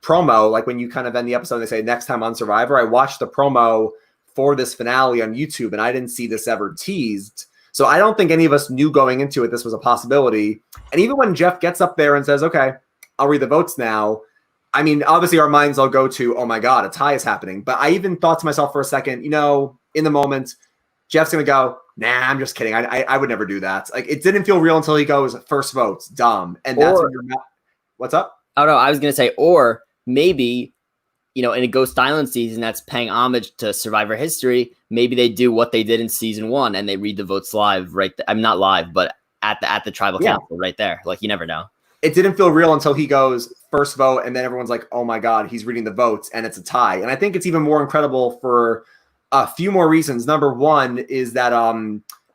promo, like when you kind of end the episode and they say next time on Survivor. I watched the promo for this finale on YouTube, and I didn't see this ever teased. So I don't think any of us knew going into it this was a possibility. And even when Jeff gets up there and says, okay, I'll read the votes now, I mean, obviously our minds all go to, oh my God, a tie is happening. But I even thought to myself for a second, you know, in the moment, Jeff's going to go, nah, I'm just kidding. I would never do that. Like, it didn't feel real until he goes, first votes, Dom. And that's when you're not. What's up? Oh, no, I was going to say, or maybe, you know, in a Ghost Island season that's paying homage to Survivor history, maybe they do what they did in season 1 and they read the votes live right there. I'm not live, but at the tribal council right there. Like, you never know. It didn't feel real until he goes first vote, and then everyone's like, oh my God, he's reading the votes, and it's a tie. And I think it's even more incredible for a few more reasons. Number one is that,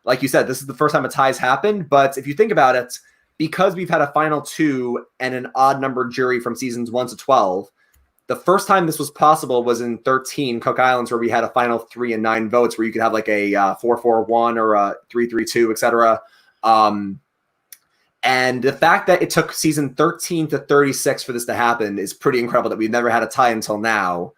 like you said, this is the first time a tie's happened. But if you think about it, because we've had a final 2 and an odd numbered jury from seasons 1 to 12, the first time this was possible was in 13 Cook Islands, where we had a final 3 and 9 votes, where you could have like a 4-4-1 or a 3-3-2, etc. And the fact that it took season 13 to 36 for this to happen is pretty incredible, that we've never had a tie until now,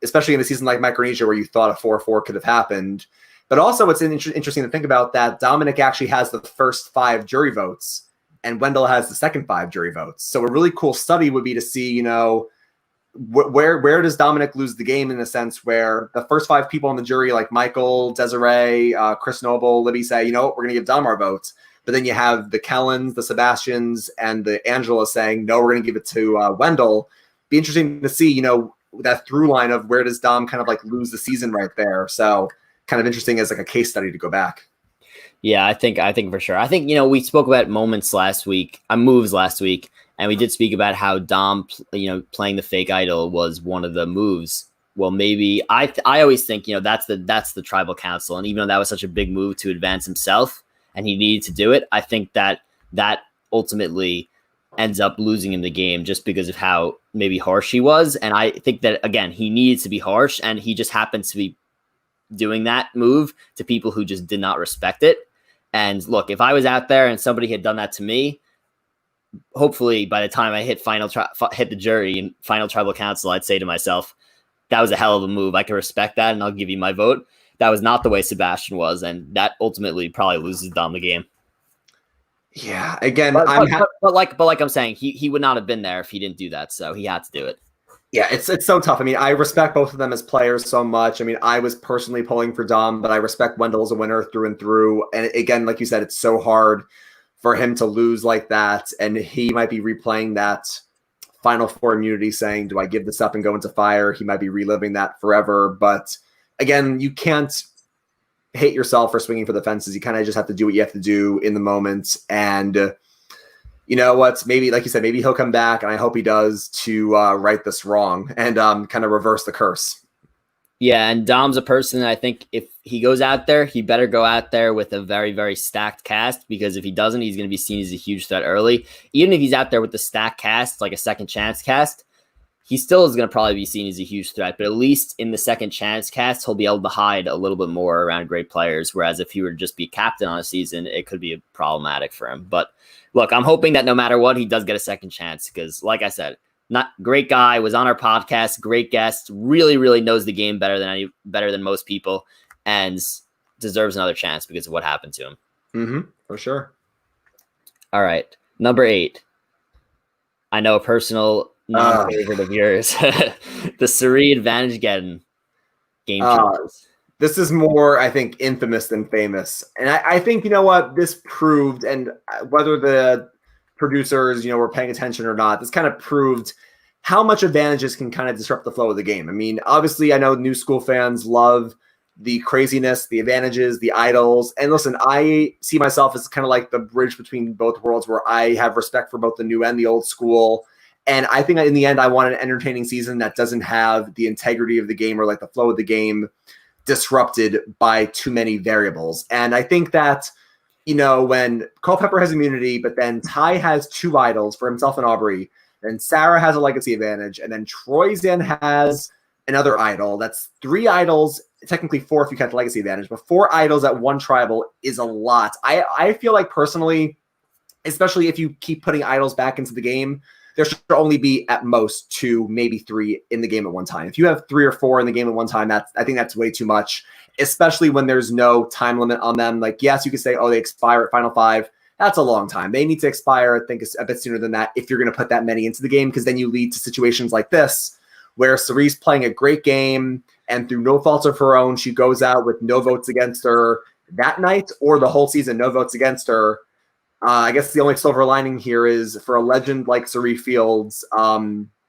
especially in a season like Micronesia, where you thought a 4-4 could have happened. But also it's interesting to think about that Dominic actually has the first 5 jury votes and Wendell has the second 5 jury votes. So a really cool study would be to see, you know, where does Dominic lose the game, in the sense where the first 5 people on the jury, like Michael, Desiree, Chris Noble, Libby, say, you know what, we're going to give Dom our votes. But then you have the Kellens, the Sebastians, and the Angela saying, no, we're going to give it to Wendell. Be interesting to see, you know, that through line of where does Dom kind of like lose the season right there. So kind of interesting as like a case study to go back. Yeah, I think for sure. I think, you know, we spoke about moves last week, and we did speak about how Dom, you know, playing the fake idol was one of the moves. Well, maybe I always think, you know, that's the tribal council. And even though that was such a big move to advance himself and he needed to do it, I think that ultimately ends up losing him the game just because of how maybe harsh he was. And I think that, again, he needs to be harsh, and he just happens to be doing that move to people who just did not respect it. And look, if I was out there and somebody had done that to me, hopefully by the time I hit the jury and final tribal council, I'd say to myself, that was a hell of a move. I can respect that, and I'll give you my vote. That was not the way Sebastian was, and that ultimately probably loses Dom the game. Yeah, again, but like I'm saying, he would not have been there if he didn't do that, so he had to do it. Yeah, it's so tough. I mean, I respect both of them as players so much. I mean, I was personally pulling for Dom, but I respect Wendell as a winner through and through. And again, like you said, it's so hard for him to lose like that, and he might be replaying that Final Four immunity, saying, do I give this up and go into fire? He might be reliving that forever. But again, you can't hate yourself for swinging for the fences. You kind of just have to do what you have to do in the moment. And you know what? Maybe, like you said, maybe he'll come back, and I hope he does, to right this wrong and kind of reverse the curse. Yeah, and Dom's a person that I think if he goes out there, he better go out there with a very, very stacked cast, because if he doesn't, he's going to be seen as a huge threat early. Even if he's out there with the stacked cast, like a second chance cast, he still is going to probably be seen as a huge threat. But at least in the second chance cast, he'll be able to hide a little bit more around great players. Whereas if he were to just be captain on a season, it could be problematic for him. But look, I'm hoping that no matter what, he does get a second chance, because like I said, not great guy, was on our podcast, great guest, really, really knows the game better than most people, and deserves another chance because of what happened to him. Mm-hmm, for sure. All right, number 8. I know a personal non-favorite of yours, the Surrey Advantage-Geddon game changers. This is more, I think, infamous than famous. And I think, you know what, this proved, and whether the producers, were paying attention or not, this kind of proved how much advantages can kind of disrupt the flow of the game. I mean, obviously, I know new school fans love the craziness, the advantages, the idols. And listen, I see myself as kind of like the bridge between both worlds, where I have respect for both the new and the old school. And I think in the end, I want an entertaining season that doesn't have the integrity of the game or like the flow of the game disrupted by too many variables. And I think that, when Culpepper has immunity, but then Ty has 2 idols for himself and Aubrey, and Sarah has a legacy advantage, and then Troyzan has another idol. That's 3 idols, technically 4 if you count the legacy advantage, but 4 idols at 1 tribal is a lot. I feel like personally, especially if you keep putting idols back into the game, there should only be at most 2, maybe 3 in the game at one time. If you have 3 or 4 in the game at one time, I think that's way too much, especially when there's no time limit on them. Like, yes, you could say, oh, they expire at Final 5. That's a long time. They need to expire, I think, a bit sooner than that if you're going to put that many into the game, because then you lead to situations like this, where Surrey's playing a great game, and through no fault of her own, she goes out with no votes against her that night, or the whole season, no votes against her. I guess the only silver lining here is for a legend like Surrey Fields,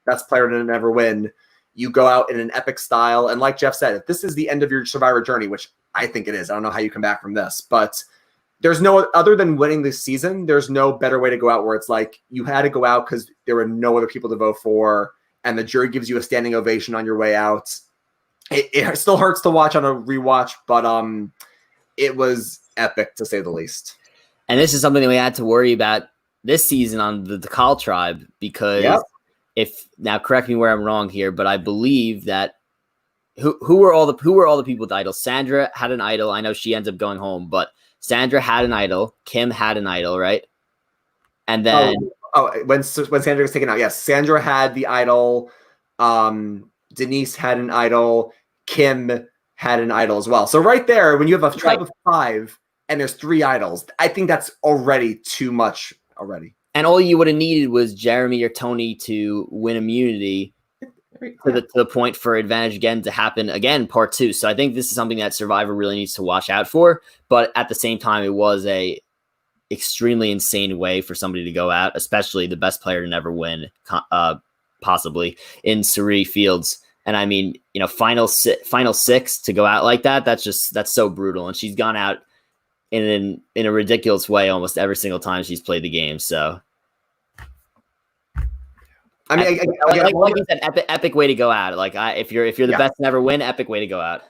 best player to never win, you go out in an epic style. And like Jeff said, if this is the end of your Survivor journey, which I think it is, I don't know how you come back from this, but there's no, other than winning this season, there's no better way to go out where it's like you had to go out because there were no other people to vote for, and the jury gives you a standing ovation on your way out. It still hurts to watch on a rewatch, but it was epic to say the least. And this is something that we had to worry about this season on the Call Tribe, because now correct me where I'm wrong here, but I believe that who were all the people with idols? Sandra had an idol. I know she ends up going home, but Sandra had an idol. Kim had an idol, right? And then when Sandra was taken out, yes, Sandra had the idol. Denise had an idol. Kim had an idol as well. So right there, when you have a tribe of 5 and there's 3 idols, I think that's already too much already. And all you would have needed was Jeremy or Tony to win immunity to the point for Advantage-Geddon to happen again, part 2. So I think this is something that Survivor really needs to watch out for. But at the same time, it was a extremely insane way for somebody to go out, especially the best player to never win, possibly, in Surrey Fields. And I mean, final 6 to go out like that, that's so brutal. And she's gone out in a ridiculous way almost every single time she's played the game. So I mean, like you said, epic way to go out. Like, if you're the best to never win, epic way to go out.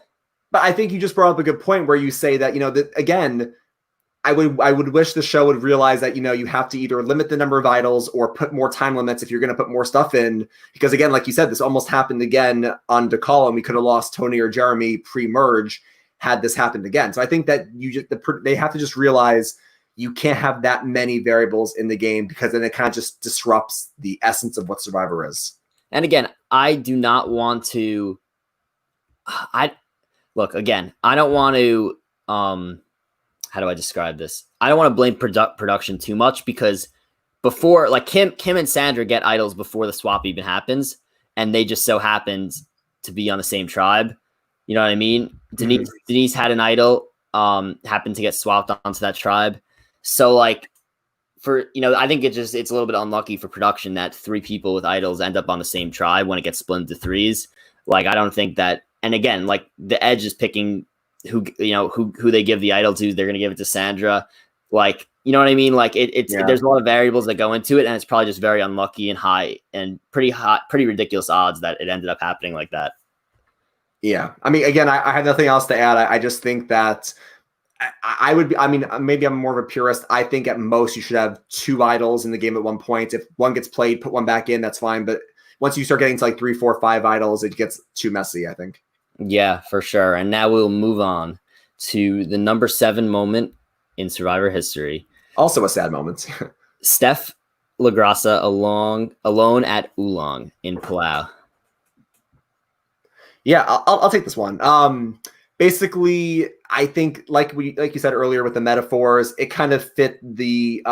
But I think you just brought up a good point where you say that, that again, I would wish the show would realize that, you have to either limit the number of idols or put more time limits if you're going to put more stuff in. Because again, like you said, this almost happened again on DeCall, and we could have lost Tony or Jeremy pre-merge had this happened again. So I think that they have to just realize you can't have that many variables in the game, because then it kind of just disrupts the essence of what Survivor is. And again, I do not want to. I don't want to. How do I describe this? I don't want to blame production too much, because before, like, Kim and Sandra get idols before the swap even happens, and they just so happened to be on the same tribe. You know what I mean? Denise had an idol, happened to get swapped onto that tribe. So, like, I think it's a little bit unlucky for production that 3 people with idols end up on the same tribe when it gets split into 3s. Like, I don't think that. And again, like, the Edge is picking who they give the idol to. They're going to give it to Sandra. Like, you know what I mean? Like, there's a lot of variables that go into it, and it's probably just very unlucky and high and pretty ridiculous odds that it ended up happening like that. Yeah. I mean, again, I have nothing else to add. I just think that I would be, I mean, maybe I'm more of a purist. I think at most you should have 2 idols in the game at one point. If one gets played, put one back in, that's fine. But once you start getting to like 3, 4, 5 idols, it gets too messy, I think. Yeah, for sure. And now we'll move on to the number 7 moment in Survivor history. Also a sad moment. Steph LaGrossa alone at Oolong in Palau. Yeah, I'll take this one. Basically, I think like you said earlier with the metaphors, it kind of fit the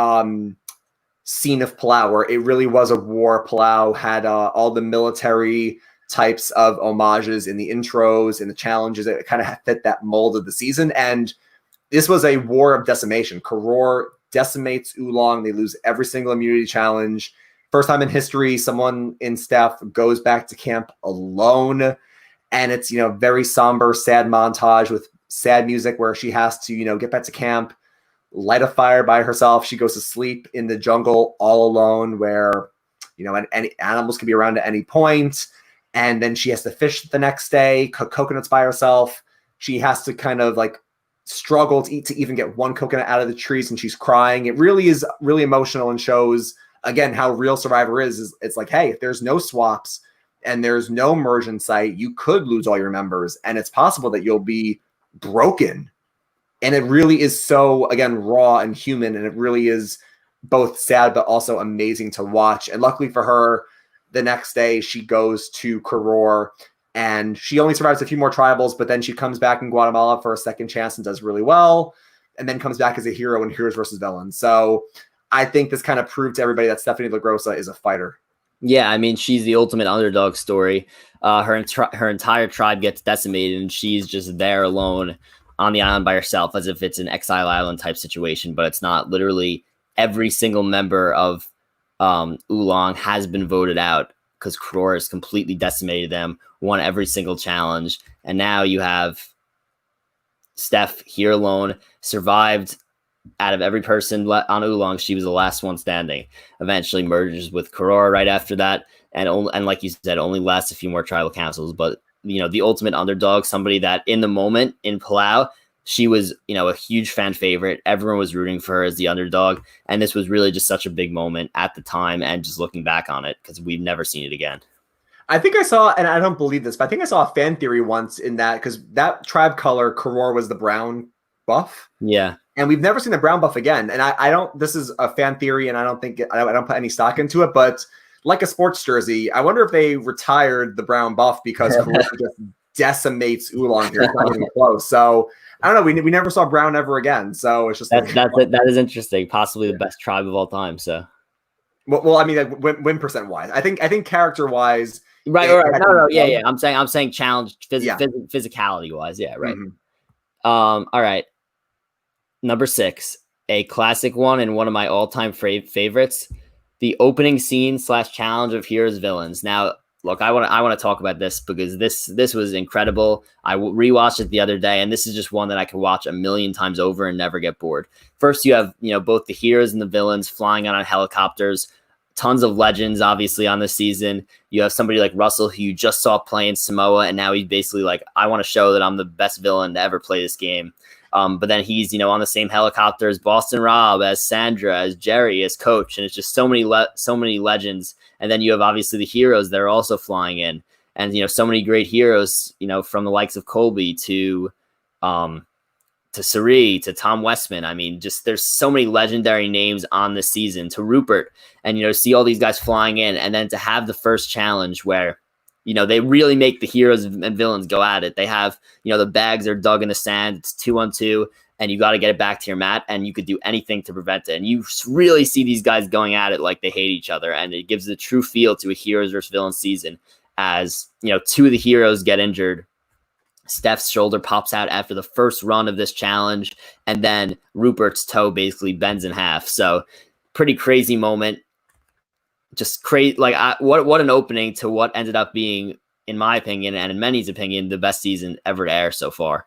scene of Palau, where it really was a war. Palau had all the military types of homages in the intros and the challenges. It kind of fit that mold of the season. And this was a war of decimation. Karor decimates Oolong. They lose every single immunity challenge. First time in history, someone in staff goes back to camp alone. And it's, very somber, sad montage with sad music where she has to, get back to camp, light a fire by herself. She goes to sleep in the jungle all alone where, any animals can be around at any point. And then she has to fish the next day, cook coconuts by herself. She has to kind of struggle to even get one coconut out of the trees, and she's crying. It really is really emotional and shows, again, how real Survivor is. It's like, hey, if there's no swaps and there's no merge in sight, you could lose all your members, and it's possible that you'll be broken. And it really is so, again, raw and human, and it really is both sad but also amazing to watch. And luckily for her, the next day she goes to Karor, and she only survives a few more tribals, but then she comes back in Guatemala for a second chance and does really well, and then comes back as a hero in Heroes versus Villains. So I think this kind of proved to everybody that Steph LaGrossa is a fighter. Yeah, I mean, she's the ultimate underdog story. Her entire tribe gets decimated, and she's just there alone on the island by herself, as if it's an Exile Island type situation, but it's not. Literally, every single member of Oolong has been voted out because Karor has completely decimated them, won every single challenge, and now you have Steph here alone, survived. Out of every person on Oolong, she was the last one standing. Eventually merges with Karor right after that, and like you said, only lasts a few more tribal councils. But the ultimate underdog, somebody that in the moment in Palau, she was a huge fan favorite. Everyone was rooting for her as the underdog, and this was really just such a big moment at the time. And just looking back on it, because we've never seen it again. I think I saw, and I don't believe this, but I think I saw a fan theory once in that, because that tribe color, Karor, was the brown buff. Yeah. And we've never seen the brown buff again. And I don't, this is a fan theory, and I don't put any stock into it, but like a sports jersey, I wonder if they retired the brown buff because Karor just decimates Oolong here. It's not even close. So I don't know. We never saw brown ever again. So it's just that is interesting. Possibly the best tribe of all time. So, well, I mean, win percent wise, I think character wise, right. No, yeah. I'm saying challenge physicality wise. Yeah, right. Mm-hmm. All right. Number 6, a classic one and one of my all-time favorites, the opening scene / challenge of Heroes Villains. Now, look, I want to talk about this because this was incredible. I rewatched it the other day, and this is just one that I could watch a million times over and never get bored. First, you have both the heroes and the villains flying on helicopters. Tons of legends, obviously, on this season. You have somebody like Russell, who you just saw play in Samoa, and now he's basically like, I want to show that I'm the best villain to ever play this game. But then he's, on the same helicopter as Boston Rob, as Sandra, as Jerry, as Coach, and it's just so many legends. And then you have obviously the heroes that are also flying in, and so many great heroes, from the likes of Colby to Surrey to Tom Westman. I mean, just there's so many legendary names on this season, to Rupert, and see all these guys flying in, and then to have the first challenge where they really make the heroes and villains go at it. They have, the bags are dug in the sand. It's 2-on-2, and you got to get it back to your mat, and you could do anything to prevent it. And you really see these guys going at it like they hate each other, and it gives the true feel to a heroes versus villains season. As two of the heroes get injured, Steph's shoulder pops out after the first run of this challenge, and then Rupert's toe basically bends in half. So pretty crazy moment. Just crazy, what an opening to what ended up being, in my opinion, and in many's opinion, the best season ever to air so far.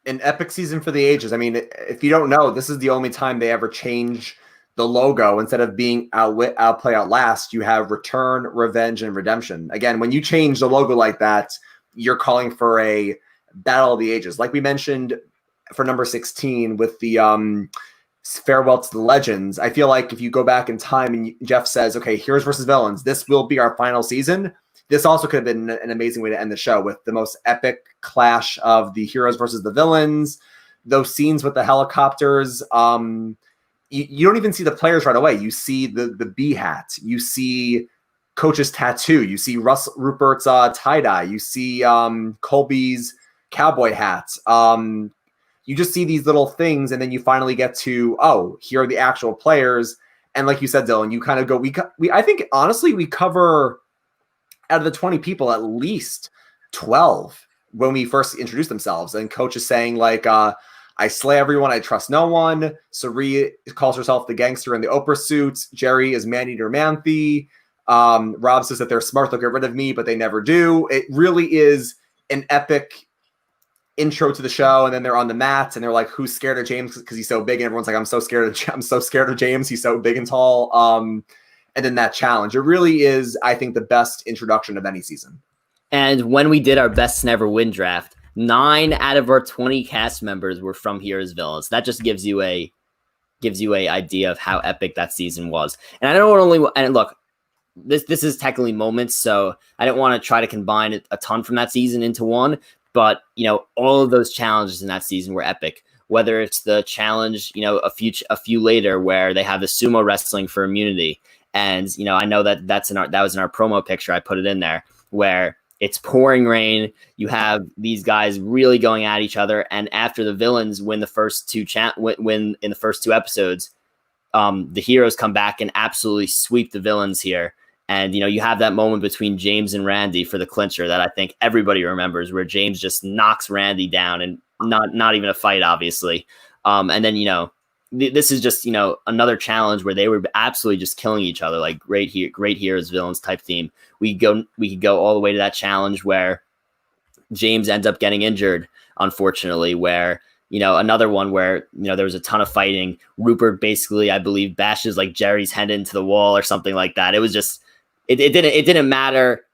An epic season for the ages. I mean, if you don't know, this is the only time they ever change the logo. Instead of being outwit, outplay, outlast, you have return, revenge, and redemption. Again, when you change the logo like that, you're calling for a battle of the ages. Like we mentioned for number 16 with the farewell to the legends. I feel like if you go back in time and Jeff says, okay, heroes versus villains, this will be our final season. This also could have been an amazing way to end the show with the most epic clash of the heroes versus the villains. Those scenes with the helicopters. You don't even see the players right away. You see the bee hat. You see Coach's tattoo. You see Rupert's tie-dye. You see Colby's cowboy hat. You just see these little things, and then you finally get to, oh, here are the actual players. And like you said, Dylan, you kind of go, I think, honestly, we cover, out of the 20 people, at least 12 when we first introduced themselves. And Coach is saying, like, I slay everyone. I trust no one. Surrey calls herself the gangster in the Oprah suit. Jerry is man-eater Manthe. Rob says that they're smart. They'll get rid of me, but they never do. It really is an epic intro to the show, and then they're on the mats and they're like, who's scared of James because he's so big, and everyone's like, I'm so scared of James, he's so big and tall. And then that challenge, it really is, I think, the best introduction of any season. And when we did our best never win draft, 9 out of our 20 cast members were from here as villains. That just gives you a idea of how epic that season was. And I don't look, this is technically moments, so I don't want to try to combine a ton from that season into one. But, all of those challenges in that season were epic, whether it's the challenge, a few later where they have the sumo wrestling for immunity. And, I know that was in our promo picture. I put it in there where it's pouring rain. You have these guys really going at each other. And after the villains win the first two win in the first 2 episodes, the heroes come back and absolutely sweep the villains here. And, you have that moment between James and Randy for the clincher that I think everybody remembers, where James just knocks Randy down, and not even a fight, obviously. And then, this is just, another challenge where they were absolutely just killing each other, like great heroes, villains type theme. We could go all the way to that challenge where James ends up getting injured, unfortunately, where, another one where, there was a ton of fighting. Rupert basically, I believe, bashes like Jerry's head into the wall or something like that. It was just, it didn't matter.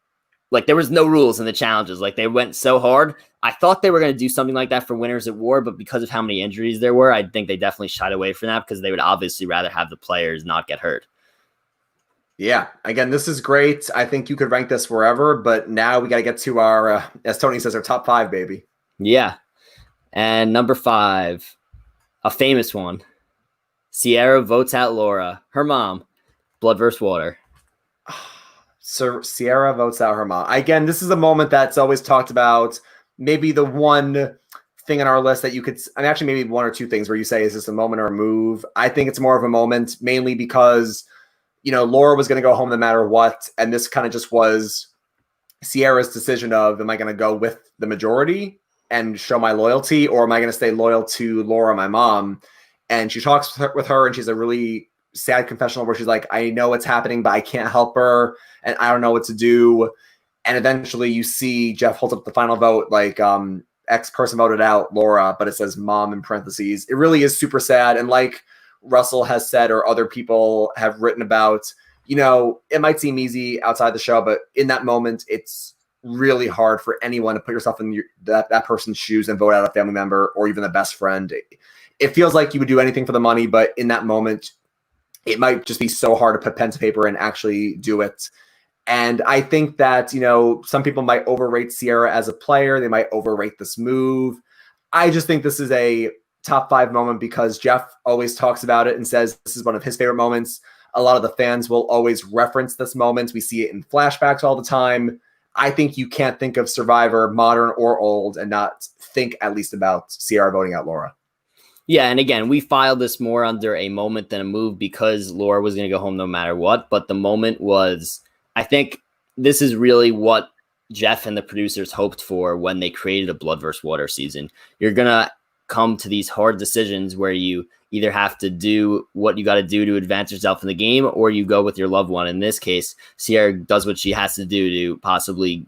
Like, there was no rules in the challenges. Like, they went so hard. I thought they were going to do something like that for Winners at War, but because of how many injuries there were, I think they definitely shied away from that because they would obviously rather have the players not get hurt. Yeah, again, this is great. I think you could rank this wherever, but now we got to get to our, as Tony says, our top 5, baby. Yeah. And number 5, a famous one. Sierra votes out Laura, her mom, Blood vs. Water. So Sierra votes out her mom. Again, this is a moment that's always talked about. Maybe the one thing on our list that you could, actually maybe 1 or 2 things where you say, is this a moment or a move? I think it's more of a moment, mainly because, Laura was going to go home no matter what. And this kind of just was Sierra's decision of, am I going to go with the majority and show my loyalty, or am I going to stay loyal to Laura, my mom? And she talks with her, and she's a really sad confessional where she's like, I know what's happening, but I can't help her, and I don't know what to do. And eventually you see Jeff holds up the final vote, like, X person voted out Laura, but it says mom in parentheses. It really is super sad. And like Russell has said, or other people have written about, it might seem easy outside the show, but in that moment, it's really hard for anyone to put yourself in that person's shoes and vote out a family member or even the best friend. It feels like you would do anything for the money, but in that moment, it might just be so hard to put pen to paper and actually do it. And I think that, some people might overrate Sierra as a player. They might overrate this move. I just think this is a top 5 moment because Jeff always talks about it and says this is one of his favorite moments. A lot of the fans will always reference this moment. We see it in flashbacks all the time. I think you can't think of Survivor, modern or old, and not think at least about Sierra voting out Laura. Yeah, and again, we filed this more under a moment than a move because Laura was going to go home no matter what. But the moment was, I think this is really what Jeff and the producers hoped for when they created a Blood vs. Water season. You're going to come to these hard decisions where you either have to do what you got to do to advance yourself in the game, or you go with your loved one. In this case, Sierra does what she has to do to possibly,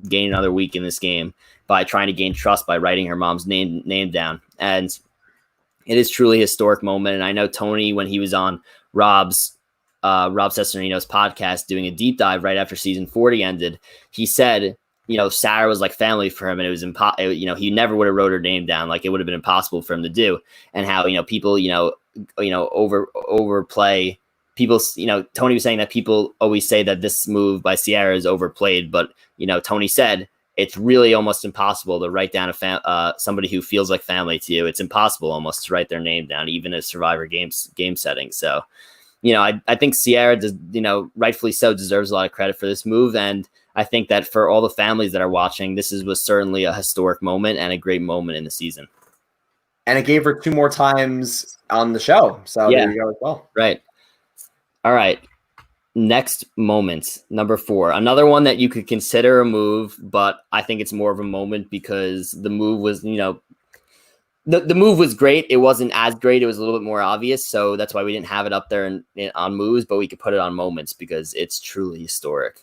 gain another week in this game by trying to gain trust by writing her mom's name down. And it is truly a historic moment. And I know Tony, when he was on Rob Cesternino's podcast doing a deep dive right after season 40 ended, he said, Sarah was like family for him, and it was he never would have wrote her name down. Like, it would have been impossible for him to do. And how, people, overplay people, Tony was saying that people always say that this move by Sierra is overplayed, but, Tony said, it's really almost impossible to write down somebody who feels like family to you. It's impossible almost to write their name down, even in a Survivor game setting. So, I think Sierra does, rightfully so, deserves a lot of credit for this move. And I think that for all the families that are watching, this was certainly a historic moment and a great moment in the season. And it gave her 2 more times on the show. So yeah, there you go as well. Right. All right. Next moment, number 4. Another one that you could consider a move, but I think it's more of a moment because the move was, The move was great. It wasn't as great. It was a little bit more obvious. So that's why we didn't have it up there on moves, but we could put it on moments because it's truly historic.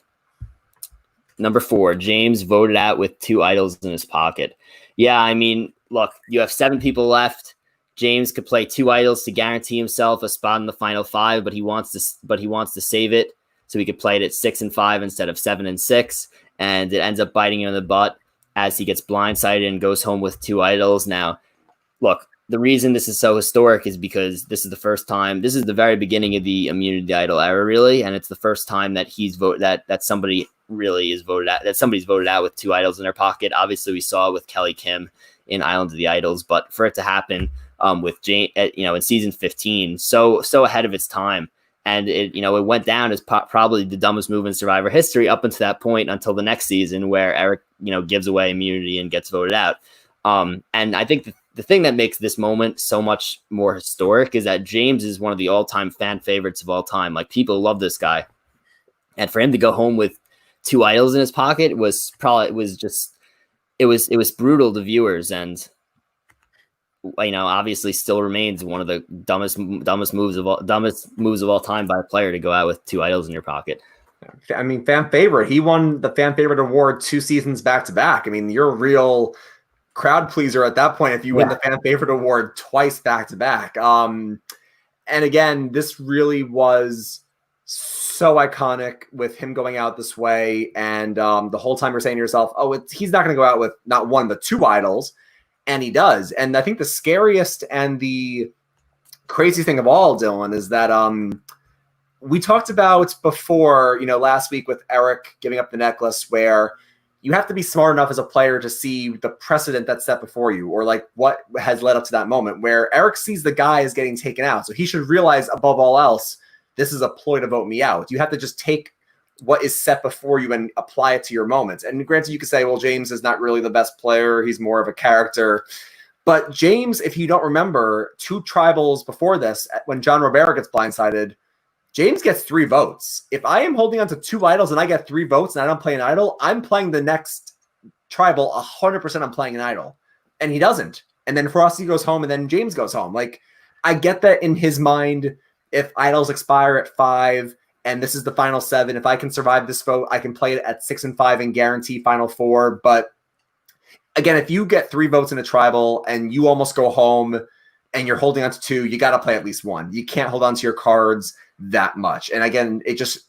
Number 4, James voted out with 2 idols in his pocket. Yeah, I mean, look, you have 7 people left. James could play 2 idols to guarantee himself a spot in the final 5, but he wants to save it so he could play it at 6 and 5 instead of 7 and 6, and it ends up biting him in the butt as he gets blindsided and goes home with 2 idols. Now, look, the reason this is so historic is because this is the very beginning of the immunity idol era, really, and it's the first time that that somebody really is voted out, that somebody's voted out with 2 idols in their pocket. Obviously, we saw it with Kelly Kim in Island of the Idols, but for it to happen with Jane, in season 15, so ahead of its time, and it went down as probably the dumbest move in Survivor history up until that point, until the next season where Eric gives away immunity and gets voted out. And I think the thing that makes this moment so much more historic is that James is one of the all-time fan favorites of all time. Like, people love this guy, and for him to go home with 2 idols in his pocket was brutal to viewers, and obviously still remains one of the dumbest moves of all time by a player to go out with 2 idols in your pocket. I mean, fan favorite. He won the fan favorite award 2 seasons back to back. I mean, you're a real crowd pleaser at that point if you win the fan favorite award twice back to back. And again, this really was so iconic with him going out this way, and the whole time you're saying to yourself, he's not going to go out with not 1 but 2 idols, and he does. And I think the scariest and the crazy thing of all, Dylan, is that we talked about before, last week with Eric giving up the necklace, where you have to be smart enough as a player to see the precedent that's set before you, or like what has led up to that moment where Eric sees the guy is getting taken out. So he should realize, above all else, this is a ploy to vote me out. You have to just take what is set before you and apply it to your moments. And granted, you could say, well, James is not really the best player. He's more of a character. But James, if you don't remember, 2 tribals before this, when John Rivera gets blindsided, James gets 3 votes. If I am holding on to 2 idols and I get 3 votes and I don't play an idol, I'm playing the next tribal 100%. I'm playing an idol. And he doesn't. And then Frosty goes home and then James goes home. Like, I get that in his mind, if idols expire at 5 and this is the final 7, if I can survive this vote, I can play it at 6 and 5 and guarantee final 4. But again, if you get 3 votes in a tribal and you almost go home and you're holding on to 2, you got to play at least 1. You can't hold on to your cards that much. And again, it just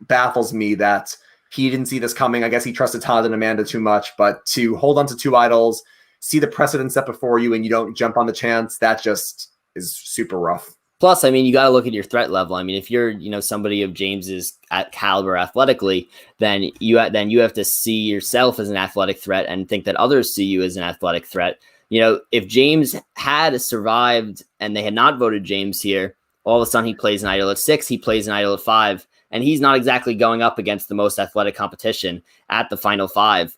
baffles me that he didn't see this coming. I guess he trusted Todd and Amanda too much, but to hold on to 2 idols, see the precedent set before you, and you don't jump on the chance, that just is super rough. Plus, I mean, you got to look at your threat level. I mean, if you're, somebody of James's caliber athletically, then you have to see yourself as an athletic threat and think that others see you as an athletic threat. If James had survived and they had not voted James here, all of a sudden he plays an idol at 6, he plays an idol at 5, and he's not exactly going up against the most athletic competition at the final 5.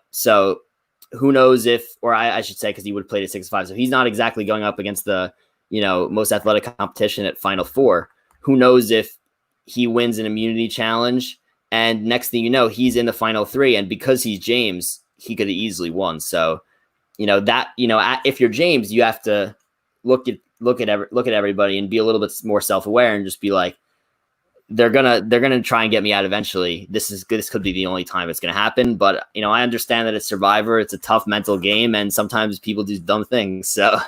So who knows I should say, because he would have played at 6 and 5, so he's not exactly going up against the most athletic competition at final 4. Who knows if he wins an immunity challenge and next thing you know, he's in the final 3, and because he's James, he could have easily won. So, if you're James, you have to look at everybody and be a little bit more self-aware and just be like, they're gonna try and get me out eventually. This could be the only time it's gonna happen. But I understand that it's Survivor, it's a tough mental game, and sometimes people do dumb things. So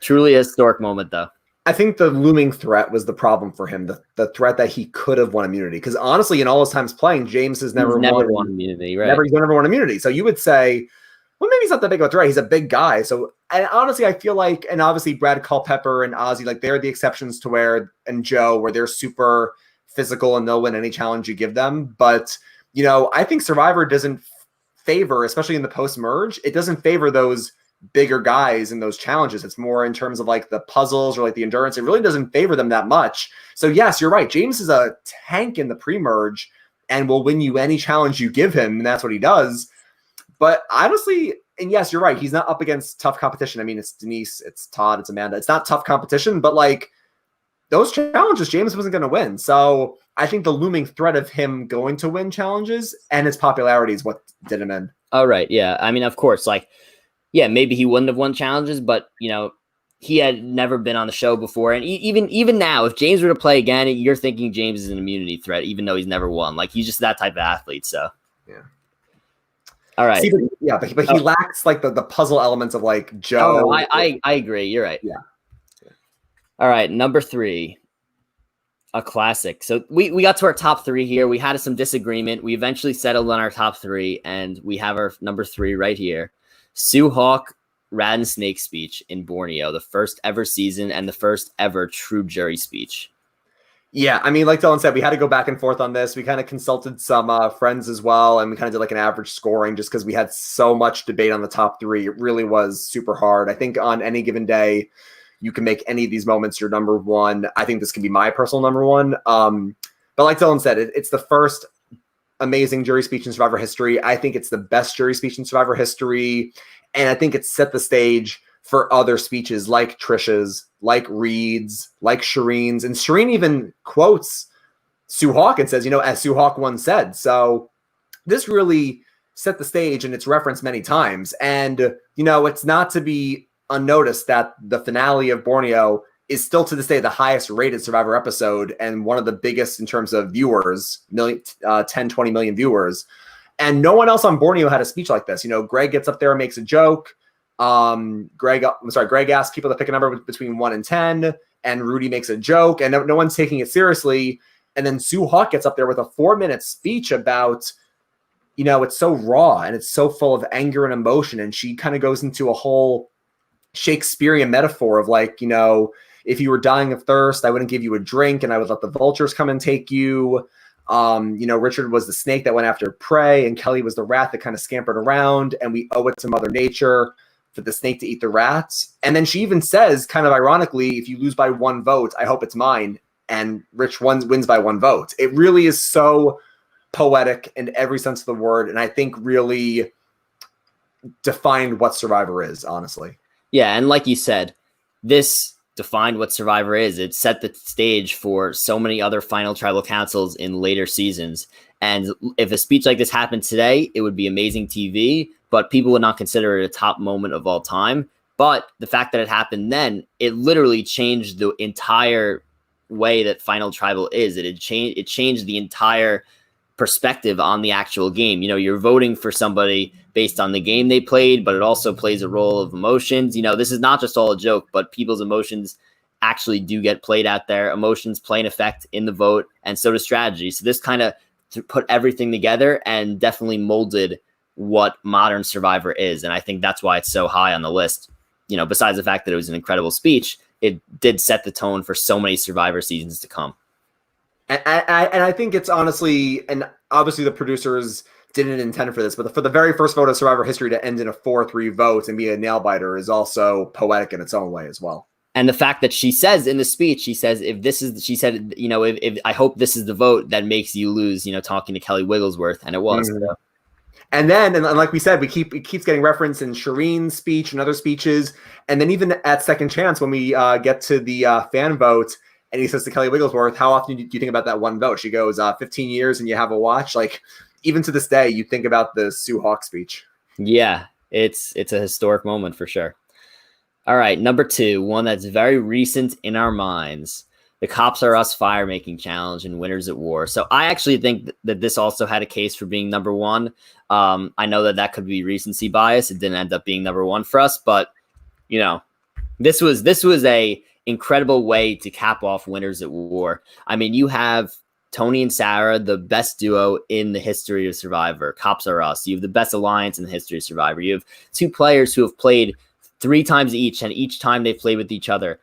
truly a historic moment, though. I think the looming threat was the problem for him, the threat that he could have won immunity. Because honestly, in all his times playing, James has never won immunity, right? He's never won immunity. So you would say, well, maybe he's not that big of a threat. He's a big guy. So, and honestly, I feel like, and obviously Brad Culpepper and Ozzy, like they're the exceptions to and Joe, where they're super physical and they'll win any challenge you give them. But, I think Survivor doesn't favor, especially in the post-merge, it doesn't favor those bigger guys in those challenges. It's more in terms of like the puzzles or like the endurance. It really doesn't favor them that much. So yes, you're right. James is a tank in the pre-merge and will win you any challenge you give him. And that's what he does. But honestly, and yes, you're right. He's not up against tough competition. I mean, it's Denise, it's Todd, it's Amanda. It's not tough competition, but like those challenges, James wasn't going to win. So I think the looming threat of him going to win challenges and his popularity is what did him in. Oh, right. Yeah. I mean, of course, like yeah, maybe he wouldn't have won challenges, but he had never been on the show before. And even now, if James were to play again, you're thinking James is an immunity threat, even though he's never won. Like, he's just that type of athlete. So, yeah. All right. See, but he lacks like the puzzle elements of like Joe. Oh, no, I agree. You're right. Yeah. All right. Number 3, a classic. So we got to our top 3 here. We had some disagreement. We eventually settled on our top 3, and we have our number 3 right here. Sue Hawk Rat and Snake speech in Borneo, the first ever season and the first ever true jury speech. Yeah, I mean, like Dylan said, we had to go back and forth on this. We kind of consulted some friends as well, and we kind of did like an average scoring just because we had so much debate on the top 3. It really was super hard. I think on any given day, you can make any of these moments your number 1. I think this can be my personal number 1. But like Dylan said, it's the first amazing jury speech in Survivor history. I think it's the best jury speech in Survivor history, and I think it set the stage for other speeches like Trisha's, like Reed's, like Shireen's. And Shireen even quotes Sue Hawk and says, as Sue Hawk once said. So this really set the stage, and it's referenced many times. And, it's not to be unnoticed that the finale of Borneo is still to this day the highest rated Survivor episode and one of the biggest in terms of viewers, 10, 20 million viewers. And no one else on Borneo had a speech like this. Greg gets up there and makes a joke. Greg asks people to pick a number between 1 and 10, and Rudy makes a joke, and no one's taking it seriously. And then Sue Hawk gets up there with a 4-minute speech about, it's so raw and it's so full of anger and emotion. And she kind of goes into a whole Shakespearean metaphor of like, if you were dying of thirst, I wouldn't give you a drink and I would let the vultures come and take you. Richard was the snake that went after prey, and Kelly was the rat that kind of scampered around, and we owe it to Mother Nature for the snake to eat the rats. And then she even says, kind of ironically, if you lose by 1 vote, I hope it's mine. And Rich wins by 1 vote. It really is so poetic in every sense of the word, and I think really defined what Survivor is, honestly. Yeah, and like you said, this defined what Survivor is. It set the stage for so many other final tribal councils in later seasons. And if a speech like this happened today, it would be amazing TV, but people would not consider it a top moment of all time. But the fact that it happened then, it literally changed the entire way that final tribal is. It changed the entire perspective on the actual game. You're voting for somebody based on the game they played, but it also plays a role of emotions. This is not just all a joke, but people's emotions actually do get played out there. Emotions play an effect in the vote, and so does strategy. So this kind of put everything together and definitely molded what modern Survivor is. And I think that's why it's so high on the list. Besides the fact that it was an incredible speech, it did set the tone for so many Survivor seasons to come. And I think it's honestly, and obviously the producers didn't intend for this, but for the very first vote of Survivor history to end in a 4-3 vote and be a nail biter is also poetic in its own way as well. And the fact that she says in the speech, she says, if I hope this is the vote that makes you lose, talking to Kelly Wigglesworth. And it was. Mm-hmm. So. And then, and like we said, it keeps getting referenced in Shireen's speech and other speeches. And then even at Second Chance, when we get to the fan vote, and he says to Kelly Wigglesworth, how often do you think about that 1 vote? She goes, 15 years and you have a watch. Like, even to this day, you think about the Sue Hawk speech. Yeah, it's a historic moment for sure. All right, number 2, one that's very recent in our minds, the Cops Are Us Fire Making Challenge and Winners at War. So I actually think that this also had a case for being number 1. I know that could be recency bias. It didn't end up being number 1 for us, but this was a incredible way to cap off Winners at War. I mean, you have Tony and Sarah, the best duo in the history of Survivor. Cops Are Us. You have the best alliance in the history of Survivor. You have 2 players who have played 3 times each, and each time they've played with each other.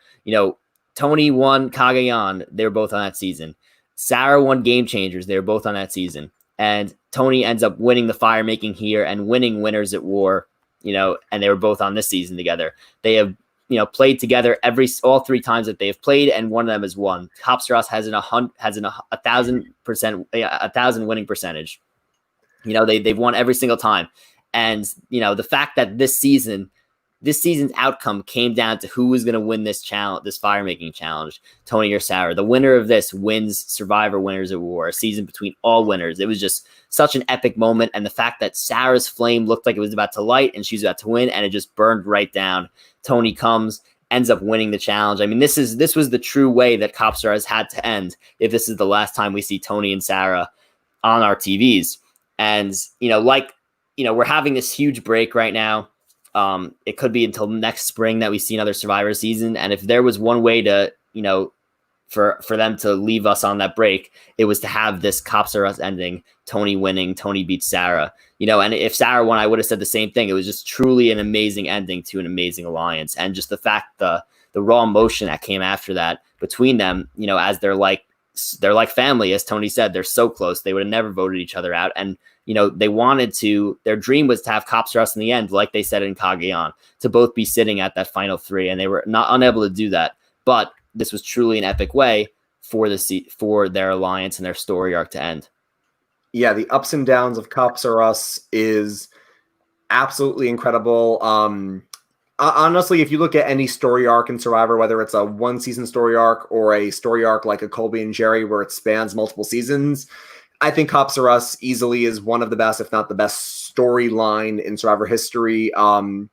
Tony won Cagayan. They were both on that season. Sarah won Game Changers. They were both on that season. And Tony ends up winning the fire making here and winning Winners at War, and they were both on this season together. They have, played together all 3 times that they have played, and one of them has won. Cops Are Us has a 1,000%, 1,000 winning percentage. They've won every single time. And, the fact that this season this season's outcome came down to who was going to win this challenge, this fire making challenge, Tony or Sarah. The winner of this wins Survivor Winners of War, a season between all winners. It was just such an epic moment. And the fact that Sarah's flame looked like it was about to light and she's about to win, and it just burned right down. Tony comes, ends up winning the challenge. I mean, this was the true way that Cop Stars had to end if this is the last time we see Tony and Sarah on our TVs. And, we're having this huge break right now. It could be until next spring that we see another Survivor season. And if there was one way to, for them to leave us on that break, it was to have this Cops Are Us ending, Tony winning, Tony beats Sarah, and if Sarah won, I would have said the same thing. It was just truly an amazing ending to an amazing alliance. And just the fact, the raw emotion that came after that between them, as they're like family, as Tony said, they're so close. They would have never voted each other out. And, they wanted to, their dream was to have Cops R Us in the end, like they said in Cagayan, to both be sitting at that final three. And they were not unable to do that. But this was truly an epic way for their alliance and their story arc to end. Yeah, the ups and downs of Cops R Us is absolutely incredible. Honestly, if you look at any story arc in Survivor, whether it's a one-season story arc or a story arc like a Colby and Jerry where it spans multiple seasons, I think Cops R Us easily is one of the best, if not the best storyline in Survivor history. And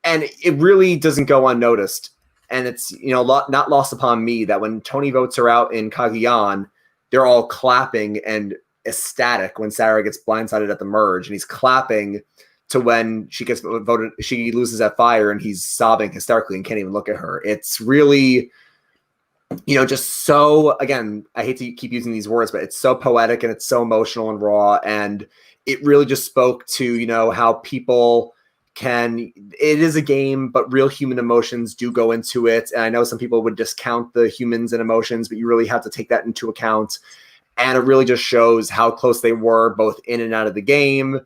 it really doesn't go unnoticed. And it's, not lost upon me that when Tony votes her out in Cagayan, they're all clapping and ecstatic when Sarah gets blindsided at the merge. And he's clapping to when she gets voted, she loses that fire, and he's sobbing hysterically and can't even look at her. It's really, just so, again, I hate to keep using these words, but it's so poetic and it's so emotional and raw. And it really just spoke to, how people it is a game, but real human emotions do go into it. And I know some people would discount the humans and emotions, but you really have to take that into account. And it really just shows how close they were both in and out of the game.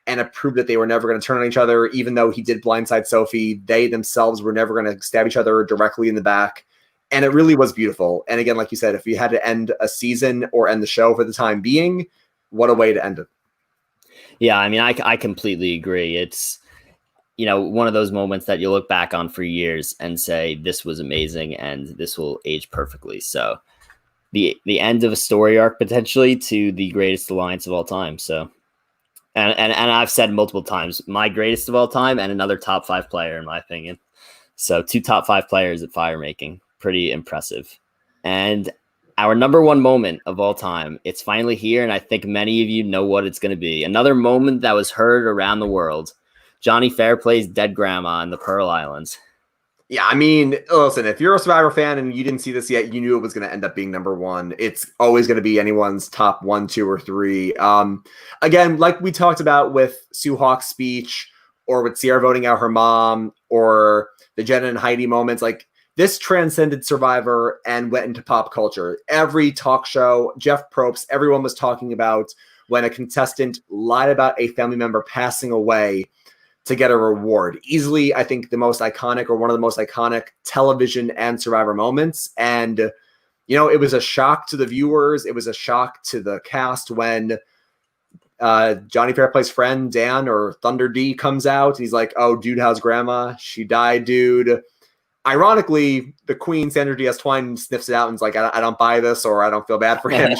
And it proved that they were never going to turn on each other. Even though he did blindside Sophie, they themselves were never going to stab each other directly in the back. And it really was beautiful. And again, like you said, if you had to end a season or end the show for the time being, what a way to end it. Yeah, I mean, I completely agree. It's, one of those moments that you look back on for years and say, this was amazing and this will age perfectly. So the end of a story arc potentially to the greatest alliance of all time. So, and I've said multiple times, my greatest of all time and another top 5 player, in my opinion. So 2 top 5 players at fire making. Pretty impressive. And our number 1 moment of all time, it's finally here, and I think many of you know what it's going to be. Another moment that was heard around the world. Johnny Fairplay's dead grandma in the Pearl Islands. Yeah, I mean, listen, if you're a Survivor fan and you didn't see this yet, you knew it was going to end up being number 1. It's always going to be anyone's top 1, 2, or 3. Again, like we talked about with Sue Hawk's speech, or with Sierra voting out her mom, or the Jenna and Heidi moments, like, this transcended Survivor and went into pop culture. Every talk show, Jeff Probst, everyone was talking about when a contestant lied about a family member passing away to get a reward. Easily, I think, the most iconic, or one of the most iconic television and Survivor moments. And, it was a shock to the viewers. It was a shock to the cast when Johnny Fairplay's friend, Dan, or Thunder D, comes out. And he's like, oh, dude, how's grandma? She died, dude. Ironically, the queen, Sandra Diaz-Twine, sniffs it out and is like, I don't buy this, or I don't feel bad for him.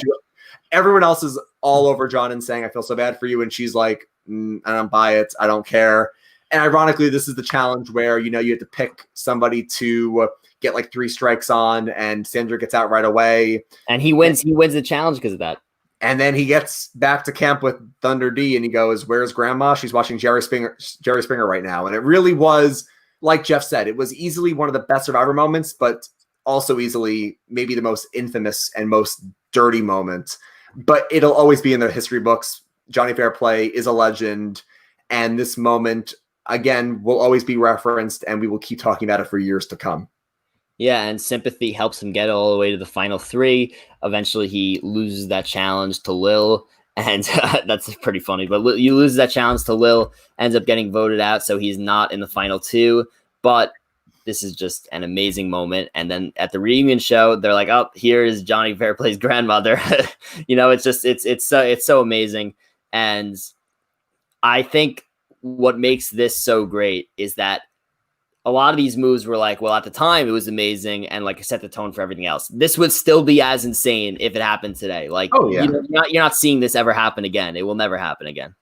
Everyone else is all over John and saying, I feel so bad for you. And she's like, I don't buy it. I don't care. And ironically, this is the challenge where, you have to pick somebody to get like 3 strikes on, and Sandra gets out right away. And he wins. He wins the challenge because of that. And then he gets back to camp with Thunder D and he goes, where's grandma? She's watching Jerry Springer right now. And it really was, like Jeff said, it was easily one of the best Survivor moments, but also easily maybe the most infamous and most dirty moment. But it'll always be in the history books. Johnny Fairplay is a legend. And this moment, again, will always be referenced, and we will keep talking about it for years to come. Yeah, and sympathy helps him get all the way to the final 3. Eventually, he loses that challenge to Lil, and that's pretty funny. But you lose that challenge to Lil, ends up getting voted out, so he's not in the final 2. But this is just an amazing moment. And then at the reunion show, they're like, "Oh, here is Johnny Fairplay's grandmother." It's so amazing. And I think what makes this so great is that a lot of these moves were like, well, at the time it was amazing and like set the tone for everything else. This would still be as insane if it happened today. Like, oh yeah, you're not seeing this ever happen again. It will never happen again.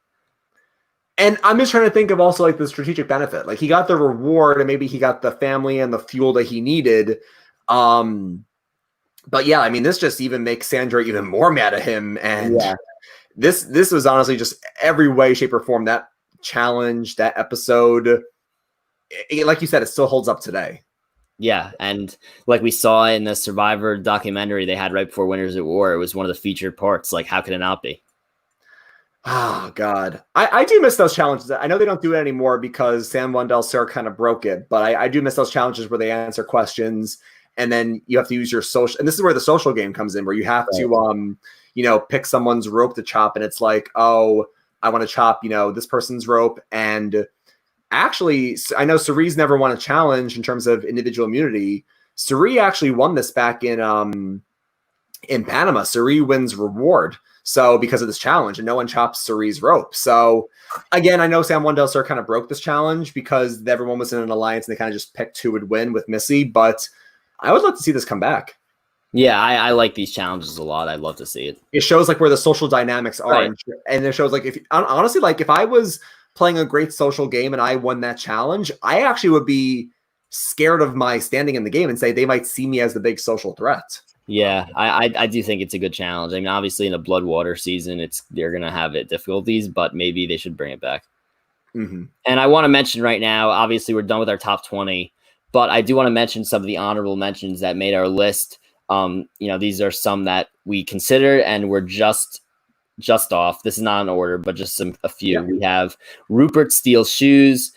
And I'm just trying to think of also like the strategic benefit. Like he got the reward and maybe he got the family and the fuel that he needed. But yeah, I mean, this just even makes Sandra even more mad at him. And this was honestly just every way, shape, or form, that challenge, that episode, like you said, it still holds up today. Yeah, and like we saw in the Survivor documentary they had right before Winners at War, it was one of the featured parts. Like, how could it not be? Oh, God. I do miss those challenges. I know they don't do it anymore because Sam Wendell Sir kind of broke it, but I do miss those challenges where they answer questions and then you have to use your social. And this is where the social game comes in, where you have to, pick someone's rope to chop. And it's like, oh, I want to chop, this person's rope. And actually, I know Surrey's never won a challenge in terms of individual immunity. Surrey actually won this back in Panama. Surrey wins reward. So because of this challenge, and no one chops Surrey's rope. So again, I know Sam Wendell Sir kind of broke this challenge because everyone was in an alliance and they kind of just picked who would win with Missy. But I would love to see this come back. Yeah, I like these challenges a lot. I'd love to see it. It shows like where the social dynamics are. Right. And it shows like, if honestly, like if I was playing a great social game and I won that challenge, I actually would be scared of my standing in the game and say they might see me as the big social threat. Yeah, I do think it's a good challenge. I mean, obviously in a Bloodwater season, they're going to have it difficulties, but maybe they should bring it back. Mm-hmm. And I want to mention right now, obviously we're done with our top 20, but I do want to mention some of the honorable mentions that made our list. These are some that we considered and were just off. This is not in order, but just a few. Yeah. We have Rupert steals shoes.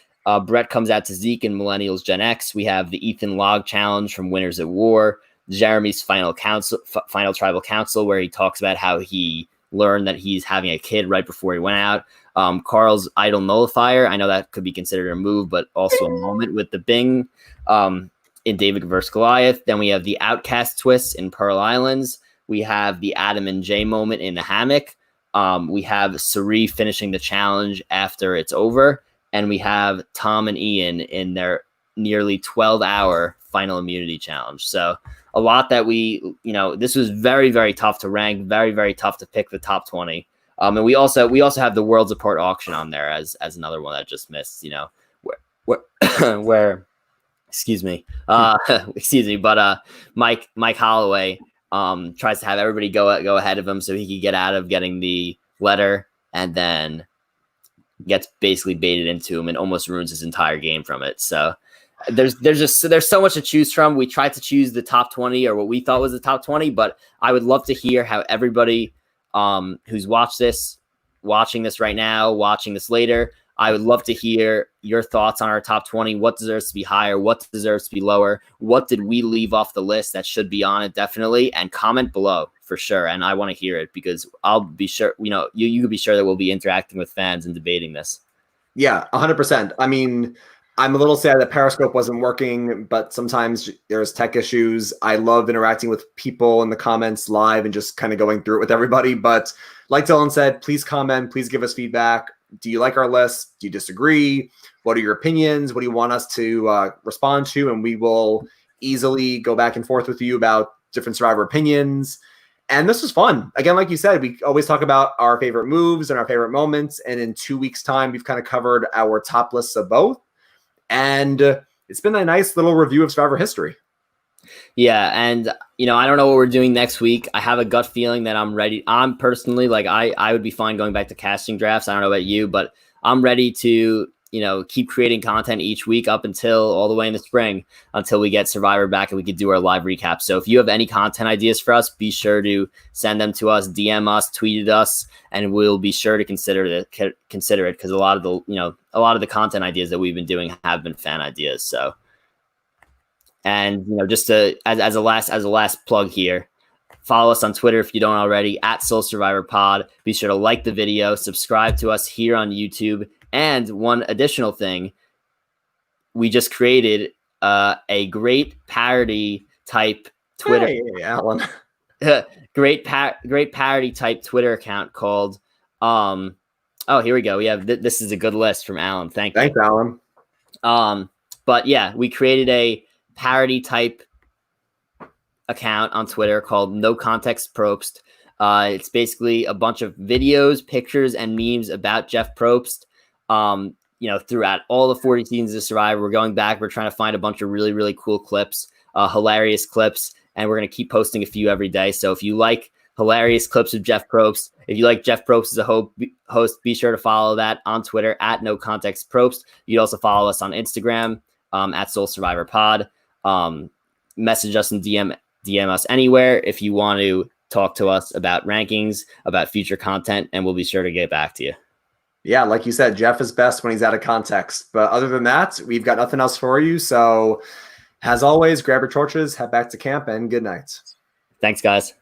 Brett comes out to Zeke and Millennials Gen X. We have the Ethan Log challenge from Winners at War. Jeremy's final tribal council, where he talks about how he learned that he's having a kid right before he went out. Carl's idol nullifier. I know that could be considered a move, but also a moment with the Bing in David vs. Goliath. Then we have the Outcast twists in Pearl Islands. We have the Adam and Jay moment in the hammock. We have Surrey finishing the challenge after it's over. And we have Tom and Ian in their nearly 12-hour final immunity challenge. So a lot that this was very, very tough to rank, very, very tough to pick the top 20. And we also have the Worlds Apart auction on there as another one that just missed, where excuse me, but Mike Holloway tries to have everybody go ahead of him so he could get out of getting the letter, and then gets basically baited into him and almost ruins his entire game from it. So there's so much to choose from. We tried to choose the top 20 or what we thought was the top 20, but I would love to hear how everybody who's watching this right now, watching this later, I would love to hear your thoughts on our top 20. What deserves to be higher? What deserves to be lower? What did we leave off the list that should be on it? Definitely. And comment below for sure. And I want to hear it because I'll be sure, you can be sure that we'll be interacting with fans and debating this. Yeah, 100%. I mean, I'm a little sad that Periscope wasn't working, but sometimes there's tech issues. I love interacting with people in the comments live and just kind of going through it with everybody. But like Dylan said, please comment, please give us feedback. Do you like our list? Do you disagree? What are your opinions? What do you want us to respond to? And we will easily go back and forth with you about different Survivor opinions. And this was fun. Again, like you said, we always talk about our favorite moves and our favorite moments. And in 2 weeks' time, we've kind of covered our top lists of both. And it's been a nice little review of Survivor history. Yeah, and I don't know what we're doing next week. I have a gut feeling that I'm ready. I'm personally I would be fine going back to casting drafts. I don't know about you, but I'm ready to keep creating content each week up until all the way in the spring, until we get Survivor back and we can do our live recap. So if you have any content ideas for us, be sure to send them to us, DM us, tweet at us, and we'll be sure to consider it because a lot of the content ideas that we've been doing have been fan ideas. So. And just to as a last plug here, follow us on Twitter if you don't already at Soul Survivor Pod. Be sure to like the video, subscribe to us here on YouTube, and one additional thing, we just created a great parody type Twitter. Hey, Alan. great parody type Twitter account called here we go. We have this is a good list from Alan. Thanks, Alan. But yeah, we created a parody type account on Twitter called No Context Probst. It's basically a bunch of videos, pictures, and memes about Jeff Probst. Throughout all the 40 seasons of Survivor, we're going back. We're trying to find a bunch of really, really cool clips, hilarious clips, and we're going to keep posting a few every day. So if you like hilarious clips of Jeff Probst, if you like Jeff Probst as a host, be sure to follow that on Twitter at No Context Probst. You'd also follow us on Instagram at Soul Survivor Pod. Message us and DM us anywhere if you want to talk to us about rankings, about future content, and we'll be sure to get back to you. Yeah, like you said, Jeff is best when he's out of context. But other than that, we've got nothing else for you. So as always, grab your torches, head back to camp, and good night. Thanks, guys.